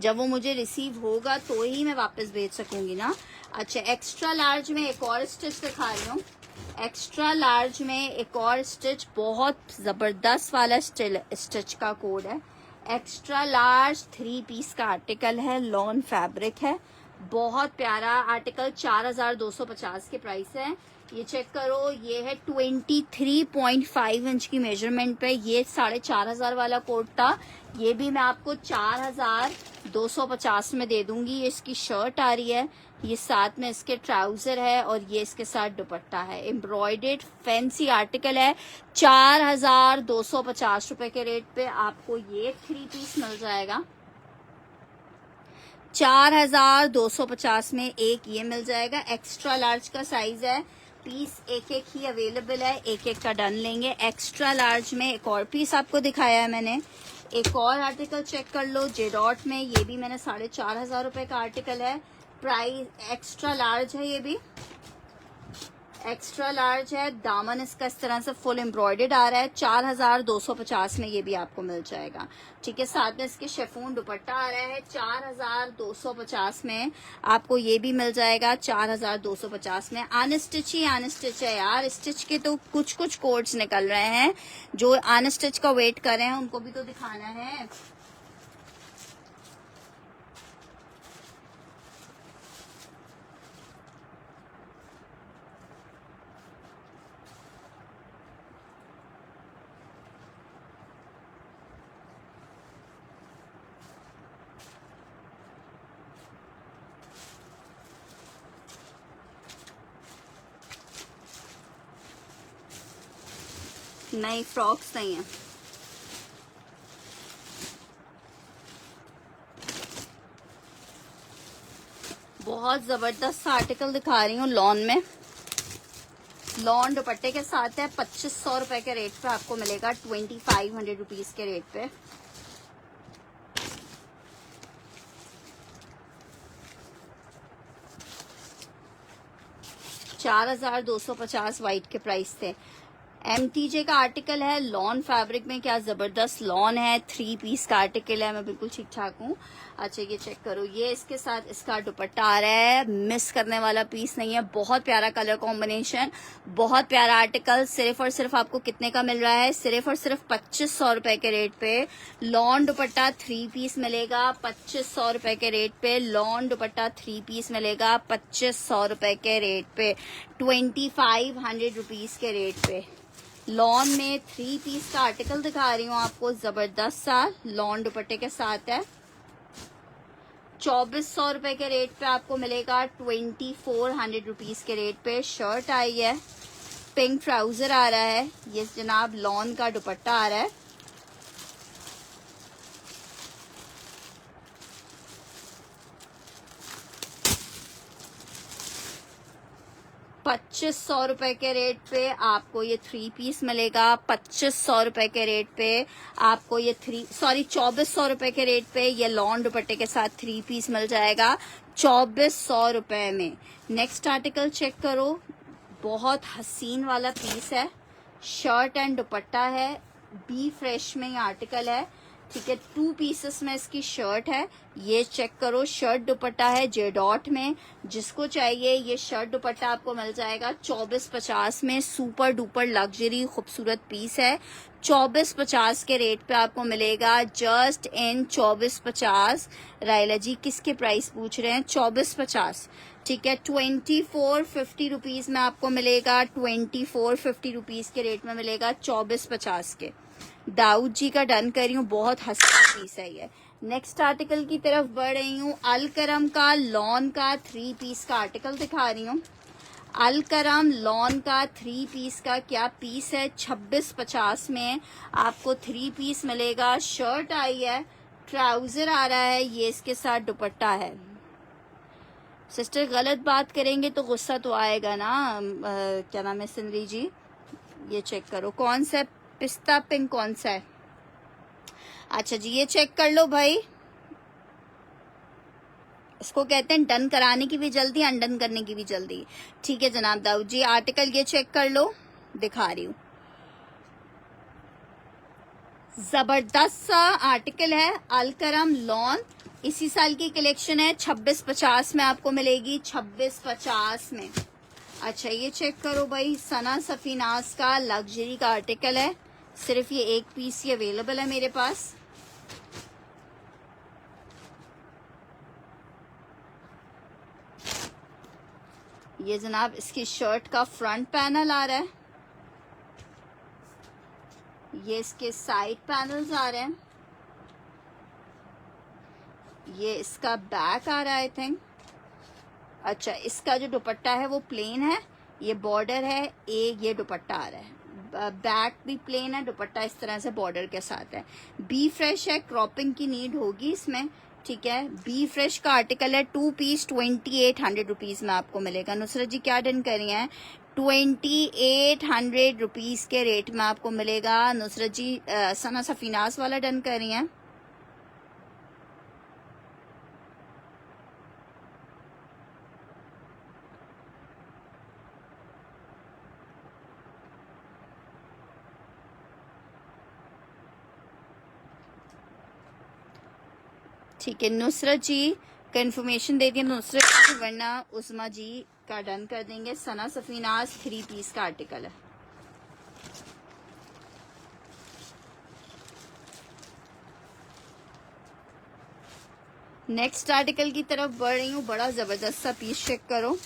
जब वो मुझे रिसीव होगा तो ही मैं वापस भेज सकूंगी ना। अच्छा एक्स्ट्रा लार्ज में एक और स्टिच दिखा रही हूँ। एक्स्ट्रा लार्ज में एक और स्टिच, बहुत जबरदस्त वाला स्टिच का कोड है। एक्स्ट्रा लार्ज 3 पीस का आर्टिकल है, लॉन फैब्रिक है, बहुत प्यारा आर्टिकल। 4250 के प्राइस है। ये चेक करो, ये है 23.5 इंच की मेजरमेंट पे। ये 4500 वाला कोट था, ये भी मैं आपको 4250 में दे दूंगी। ये इसकी शर्ट आ रही है, ये साथ में इसके ट्राउजर है और ये इसके साथ दुपट्टा है। एम्ब्रॉयडर्ड फैंसी आर्टिकल है। 4250 रुपए के रेट पे आपको ये 3 पीस मिल जाएगा। 4250 में एक ये मिल जाएगा। एक्स्ट्रा लार्ज का साइज है, पीस एक एक ही अवेलेबल है, एक एक का डन लेंगे। एक्स्ट्रा लार्ज में एक और पीस आपको दिखाया है मैंने। एक और आर्टिकल चेक कर लो जेडॉट में, ये भी मैंने 4500 रुपए का आर्टिकल है। प्राइस एक्स्ट्रा लार्ज है, ये भी एक्स्ट्रा लार्ज है। दामन इसका इस तरह से फुल एम्ब्रॉयडर्ड आ रहा है। 4250 में ये भी आपको मिल जाएगा। ठीक है, साथ में इसके शेफून दुपट्टा आ रहा है। 4250 में आपको ये भी मिल जाएगा। 4250 में अनस्टिच ही अनस्टिच है यार। स्टिच के तो कुछ कुछ कोड्स निकल रहे हैं, जो अनस्टिच का वेट कर रहे हैं उनको भी तो दिखाना है। नहीं, फ्रॉक्स नहीं है। बहुत जबरदस्त आर्टिकल दिखा रही हूँ लॉन में। लॉन दुपट्टे के साथ है। 2500 रुपए के रेट पे आपको मिलेगा, 2500 रुपीज के रेट पे। 4250 वाइट के प्राइस थे। MTJ का आर्टिकल है, लॉन फैब्रिक में, क्या जबरदस्त लॉन है, 3 पीस का आर्टिकल है, मैं बिल्कुल ठीक ठाक हूँ। अच्छा ये चेक करो, ये इसके साथ इसका दुपट्टा आ रहा है, मिस करने वाला पीस नहीं है, बहुत प्यारा कलर कॉम्बिनेशन, बहुत प्यारा आर्टिकल। सिर्फ और सिर्फ आपको कितने का मिल रहा है? सिर्फ और सिर्फ 2500 रुपए के रेट पे लॉन दुपट्टा 3 पीस मिलेगा, 2500 रुपए के रेट पे लॉन दुपट्टा 3 पीस मिलेगा, 2500 रुपए के रेट पे, 2500 रुपीज के रेट पे लॉन में 3 पीस का आर्टिकल दिखा रही हूँ आपको, जबरदस्त सा लॉन दुपट्टे के साथ है। 2400 रुपए के रेट पे आपको मिलेगा, 2400 रुपीज के रेट पे शर्ट आई है, पिंक ट्राउजर आ रहा है, ये जनाब लॉन का दुपट्टा आ रहा है। ₹2500 रुपए के रेट पे आपको ये 3 पीस मिलेगा, 2500 रुपए के रेट पे आपको ये 2400 रुपए के रेट पे ये लॉन दुपट्टे के साथ 3 पीस मिल जाएगा 2400 रुपए में। नेक्स्ट आर्टिकल चेक करो, बहुत हसीन वाला पीस है, शर्ट एंड दुपट्टा है, बी फ्रेश में ये आर्टिकल है, ठीक है। 2 पीसेस में इसकी शर्ट है, ये चेक करो, शर्ट दुपट्टा है जे डॉट में, जिसको चाहिए ये शर्ट दुपट्टा आपको मिल जाएगा 2450 में। सुपर डुपर लग्जरी खूबसूरत पीस है, 2450 के रेट पे आपको मिलेगा, जस्ट इन 2450। रायला जी किसके प्राइस पूछ रहे हैं? 2450, ठीक है। 2450 रुपीज में आपको मिलेगा, 2450 रुपीज के रेट में मिलेगा 2450 के। दाऊद जी का डन कर रही हूँ, बहुत हसीन पीस है ये। नेक्स्ट आर्टिकल की तरफ बढ़ रही हूँ, अलकरम का लॉन का 3 पीस का आर्टिकल दिखा रही हूँ। अलकरम लॉन का 3 पीस का क्या पीस है, 2650 में आपको 3 पीस मिलेगा। शर्ट आई है, ट्राउजर आ रहा है, ये इसके साथ दुपट्टा है। सिस्टर गलत बात करेंगे तो गुस्सा तो आएगा ना। क्या नाम है सिंदरी जी, ये चेक करो कौन सा पिस्ता पिंक कौन सा है। अच्छा जी ये चेक कर लो भाई, इसको कहते हैं डन कराने की भी जल्दी, अनडन करने की भी जल्दी, ठीक है जनाब दाऊद जी। आर्टिकल ये चेक कर लो, दिखा रही हूँ, जबरदस्त सा आर्टिकल है, अलकरम लॉन, इसी साल की कलेक्शन है, 2650 में आपको मिलेगी, 2650 में। अच्छा ये चेक करो भाई, सना सफीनास का लग्जरी का आर्टिकल है, सिर्फ ये 1 पीस ही अवेलेबल है मेरे पास। ये जनाब इसकी शर्ट का फ्रंट पैनल आ रहा है, ये इसके साइड पैनल्स आ रहे हैं, ये इसका बैक आ रहा है आई थिंक। अच्छा इसका जो दुपट्टा है वो प्लेन है, ये बॉर्डर है, ये दुपट्टा आ रहा है, बैक भी प्लेन है, दुपट्टा इस तरह से बॉर्डर के साथ है। बी फ्रेश है, क्रॉपिंग की नीड होगी इसमें, ठीक है। बी फ्रेश का आर्टिकल है, 2 पीस 2800 रुपीज में आपको मिलेगा। नुसरत जी क्या डन कर रही हैं? 2800 रुपीज के रेट में आपको मिलेगा। नुसरत जी सना सफीनास वाला डन कर रही हैं। ठीक है नुसरत जी कंफर्मेशन दे दिए नुसरत जी, वरना उस्मा जी का डन कर देंगे। सना सफीनास 3 पीस का आर्टिकल है। नेक्स्ट आर्टिकल की तरफ बढ़ रही हूँ, बड़ा जबरदस्त सा पीस चेक करो,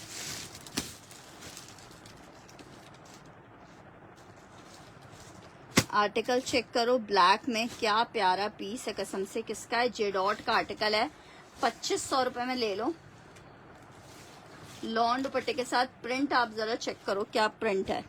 आर्टिकल चेक करो, ब्लैक में क्या प्यारा पीस है कसम से। किसका है? जेडॉट का आर्टिकल है, 2500 रुपए में ले लो। लॉन दुपट्टे के साथ प्रिंट आप जरा चेक करो क्या प्रिंट है।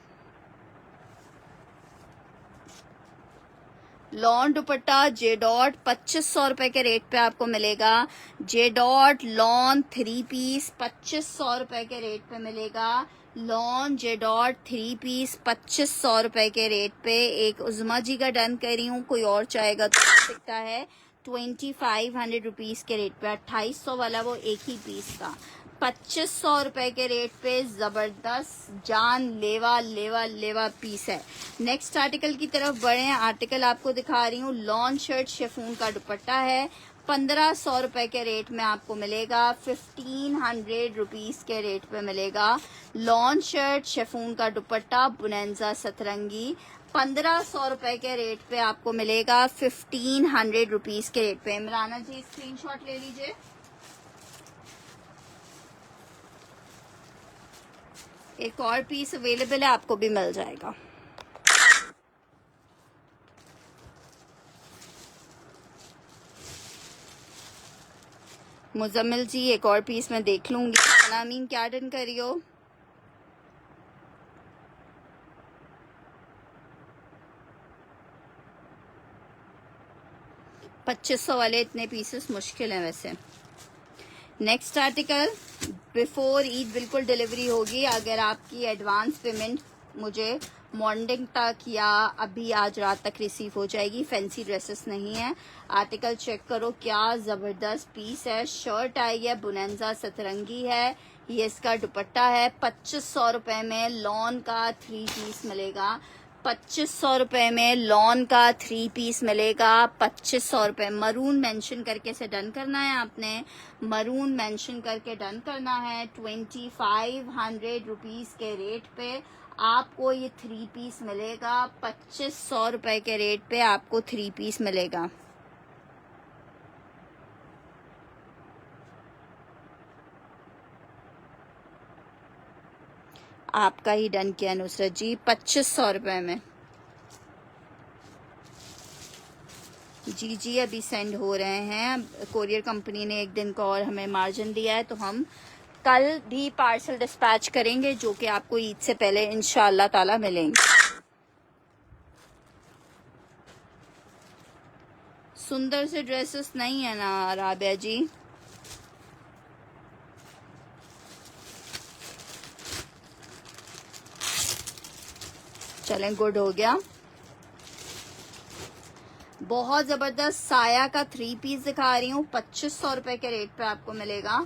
लॉन दुपट्टा जेडॉट 2500 रुपए के रेट पे आपको मिलेगा। जेडॉट लॉन 3 पीस 2500 रुपए के रेट पे मिलेगा। लॉन जेडॉट 3 पीस 2500 रुपए के रेट पे। एक उज़मा जी का डन कर रही हूँ, कोई और चाहेगा तो सकता है। 2500 रुपीज के रेट पे 2800 वाला वो एक ही पीस था। ₹2500 के रेट पे जबरदस्त जान लेवा लेवा लेवा पीस है। नेक्स्ट आर्टिकल की तरफ बढ़े हैं। आर्टिकल आपको दिखा रही हूँ, लॉन शर्ट शिफॉन का दुपट्टा है। ₹1500 के रेट में आपको मिलेगा। 1500 रुपीज के रेट पे मिलेगा। लॉन शर्ट शिफॉन का दुपट्टा बुनेंजा सतरंगी ₹1500 के रेट पे आपको मिलेगा। 1500 रुपीज के रेट पे। इमराना जी स्क्रीनशॉट ले लीजिए। एक और पीस अवेलेबल है, आपको भी मिल जाएगा। मुजम्मिल जी एक और पीस मैं देख लूंगी। सलामीन क्या डन करी हो? $2500 वाले इतने पीसेस मुश्किल हैं वैसे। नेक्स्ट आर्टिकल, बिफोर ईद बिल्कुल डिलीवरी होगी। अगर आपकी एडवांस पेमेंट मुझे मॉर्निंग तक या अभी आज रात तक रिसीव हो जाएगी। फैंसी ड्रेसेस नहीं है। आर्टिकल चेक करो, क्या जबरदस्त पीस है। शर्ट आई है, बुनेंजा सतरंगी है। ये इसका दुपट्टा है। ₹2500 में लॉन का 3 पीस मिलेगा। ₹2500 में लॉन का 3 पीस मिलेगा। ₹2500। मरून मेंशन करके से डन करना है आपने। मरून मेंशन करके डन करना है। 2500 रुपीज के रेट पे आपको ये 3 पीस मिलेगा। ₹2500 के रेट पे आपको 3 पीस मिलेगा। आपका ही डन किया नुसरत जी। ₹2500 में। जी जी अभी सेंड हो रहे हैं। कोरियर कंपनी ने एक दिन का और हमें मार्जिन दिया है, तो हम कल भी पार्सल डिस्पैच करेंगे, जो कि आपको ईद से पहले इंशाअल्लाह ताला मिलेंगे। सुंदर से ड्रेसेस नहीं है ना राबिया जी? चलें, गुड हो गया। बहुत जबरदस्त साया का 3 पीस दिखा रही हूँ। ₹2500 के रेट पे आपको मिलेगा।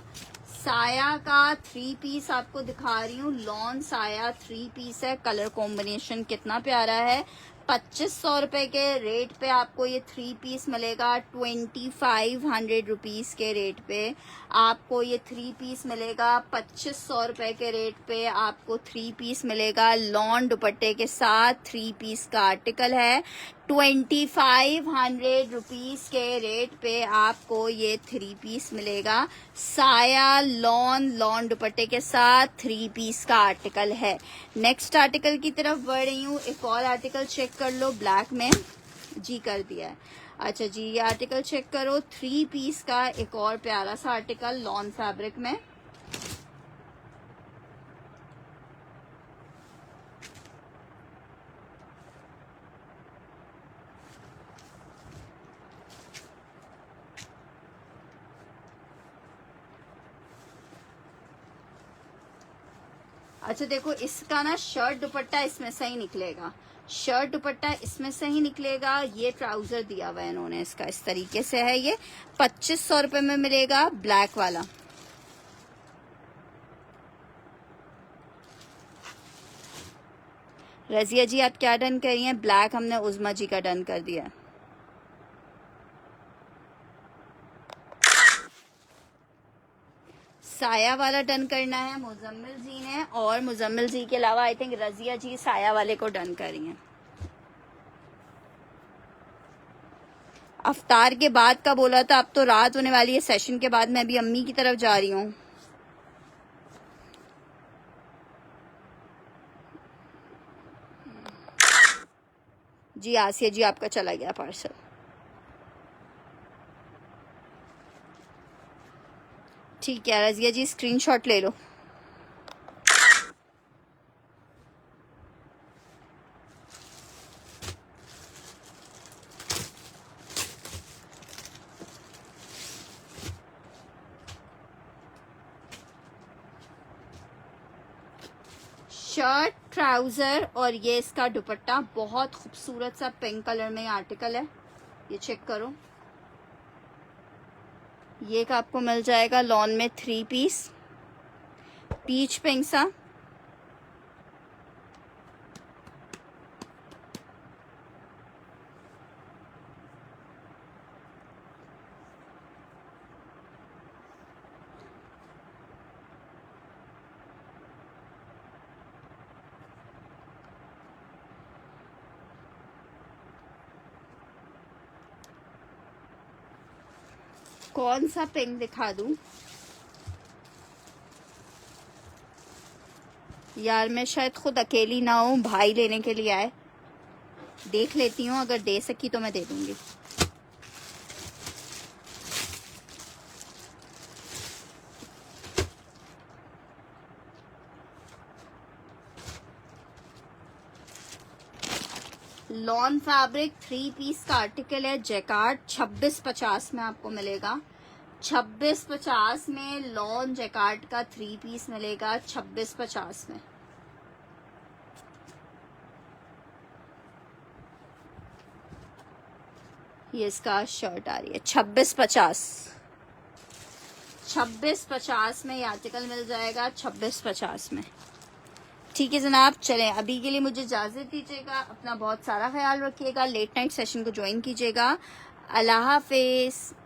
साया का 3 पीस आपको दिखा रही हूँ। लॉन साया 3 पीस है। कलर कॉम्बिनेशन कितना प्यारा है। ₹2500 के रेट पे आपको ये 3 पीस मिलेगा। 2500 रुपीज के रेट पे आपको ये 3 पीस मिलेगा। ₹2500 के रेट पे आपको 3 पीस मिलेगा। लॉन दुपट्टे के साथ 3 पीस का आर्टिकल है। 2500 रुपीज के रेट पे आपको ये 3 पीस मिलेगा। साया लॉन दुपट्टे के साथ 3 पीस का आर्टिकल है। नेक्स्ट आर्टिकल की तरफ बढ़ रही हूँ। एक और आर्टिकल चेक कर लो, ब्लैक में जी कर दिया है। अच्छा जी, ये आर्टिकल चेक करो, 3 पीस का एक और प्यारा सा आर्टिकल लॉन फैब्रिक में। अच्छा देखो, इसका ना शर्ट दुपट्टा इसमें से ही निकलेगा। शर्ट दुपट्टा इसमें से ही निकलेगा। ये ट्राउजर दिया हुआ है इन्होंने इसका, इस तरीके से है। ये ₹2500 में मिलेगा, ब्लैक वाला। रजिया जी आप क्या डन करी हैं? ब्लैक हमने उज़मा जी का डन कर दिया। साया वाला डन करना है मुजम्मिल जी ने, और मुजम्मिल जी के अलावा आई थिंक रजिया जी साया वाले को डन करी हैं। अफ्तार के बाद का बोला था, अब तो रात होने वाली है। सेशन के बाद मैं भी अम्मी की तरफ जा रही हूँ। जी आसिया जी आपका चला गया पार्सल। ठीक है रजिया जी, स्क्रीनशॉट ले लो। शर्ट, ट्राउजर और ये इसका दुपट्टा, बहुत खूबसूरत सा पिंक कलर में आर्टिकल है। ये चेक करो, ये का आपको मिल जाएगा लॉन में 3 पीस। पीच पिंक सा, कौन सा पिंक दिखा दूं यार, मैं शायद खुद अकेली ना हूँ, भाई लेने के लिए आए। देख लेती हूँ, अगर दे सकी तो मैं दे दूंगी। लॉन फैब्रिक 3 पीस का आर्टिकल है, जैकार्ड 2650 में आपको मिलेगा। 2650 में लॉन जैकार्ड का 3 पीस मिलेगा, 2650 में। ये इसका शर्ट आ रही है 2650 में ये आर्टिकल मिल जाएगा, 2650 में। ठीक है जनाब, चलें अभी के लिए मुझे इजाज़त दीजिएगा। अपना बहुत सारा ख्याल रखिएगा, लेट नाइट सेशन को ज्वाइन कीजिएगा। अल्लाह हाफिज़।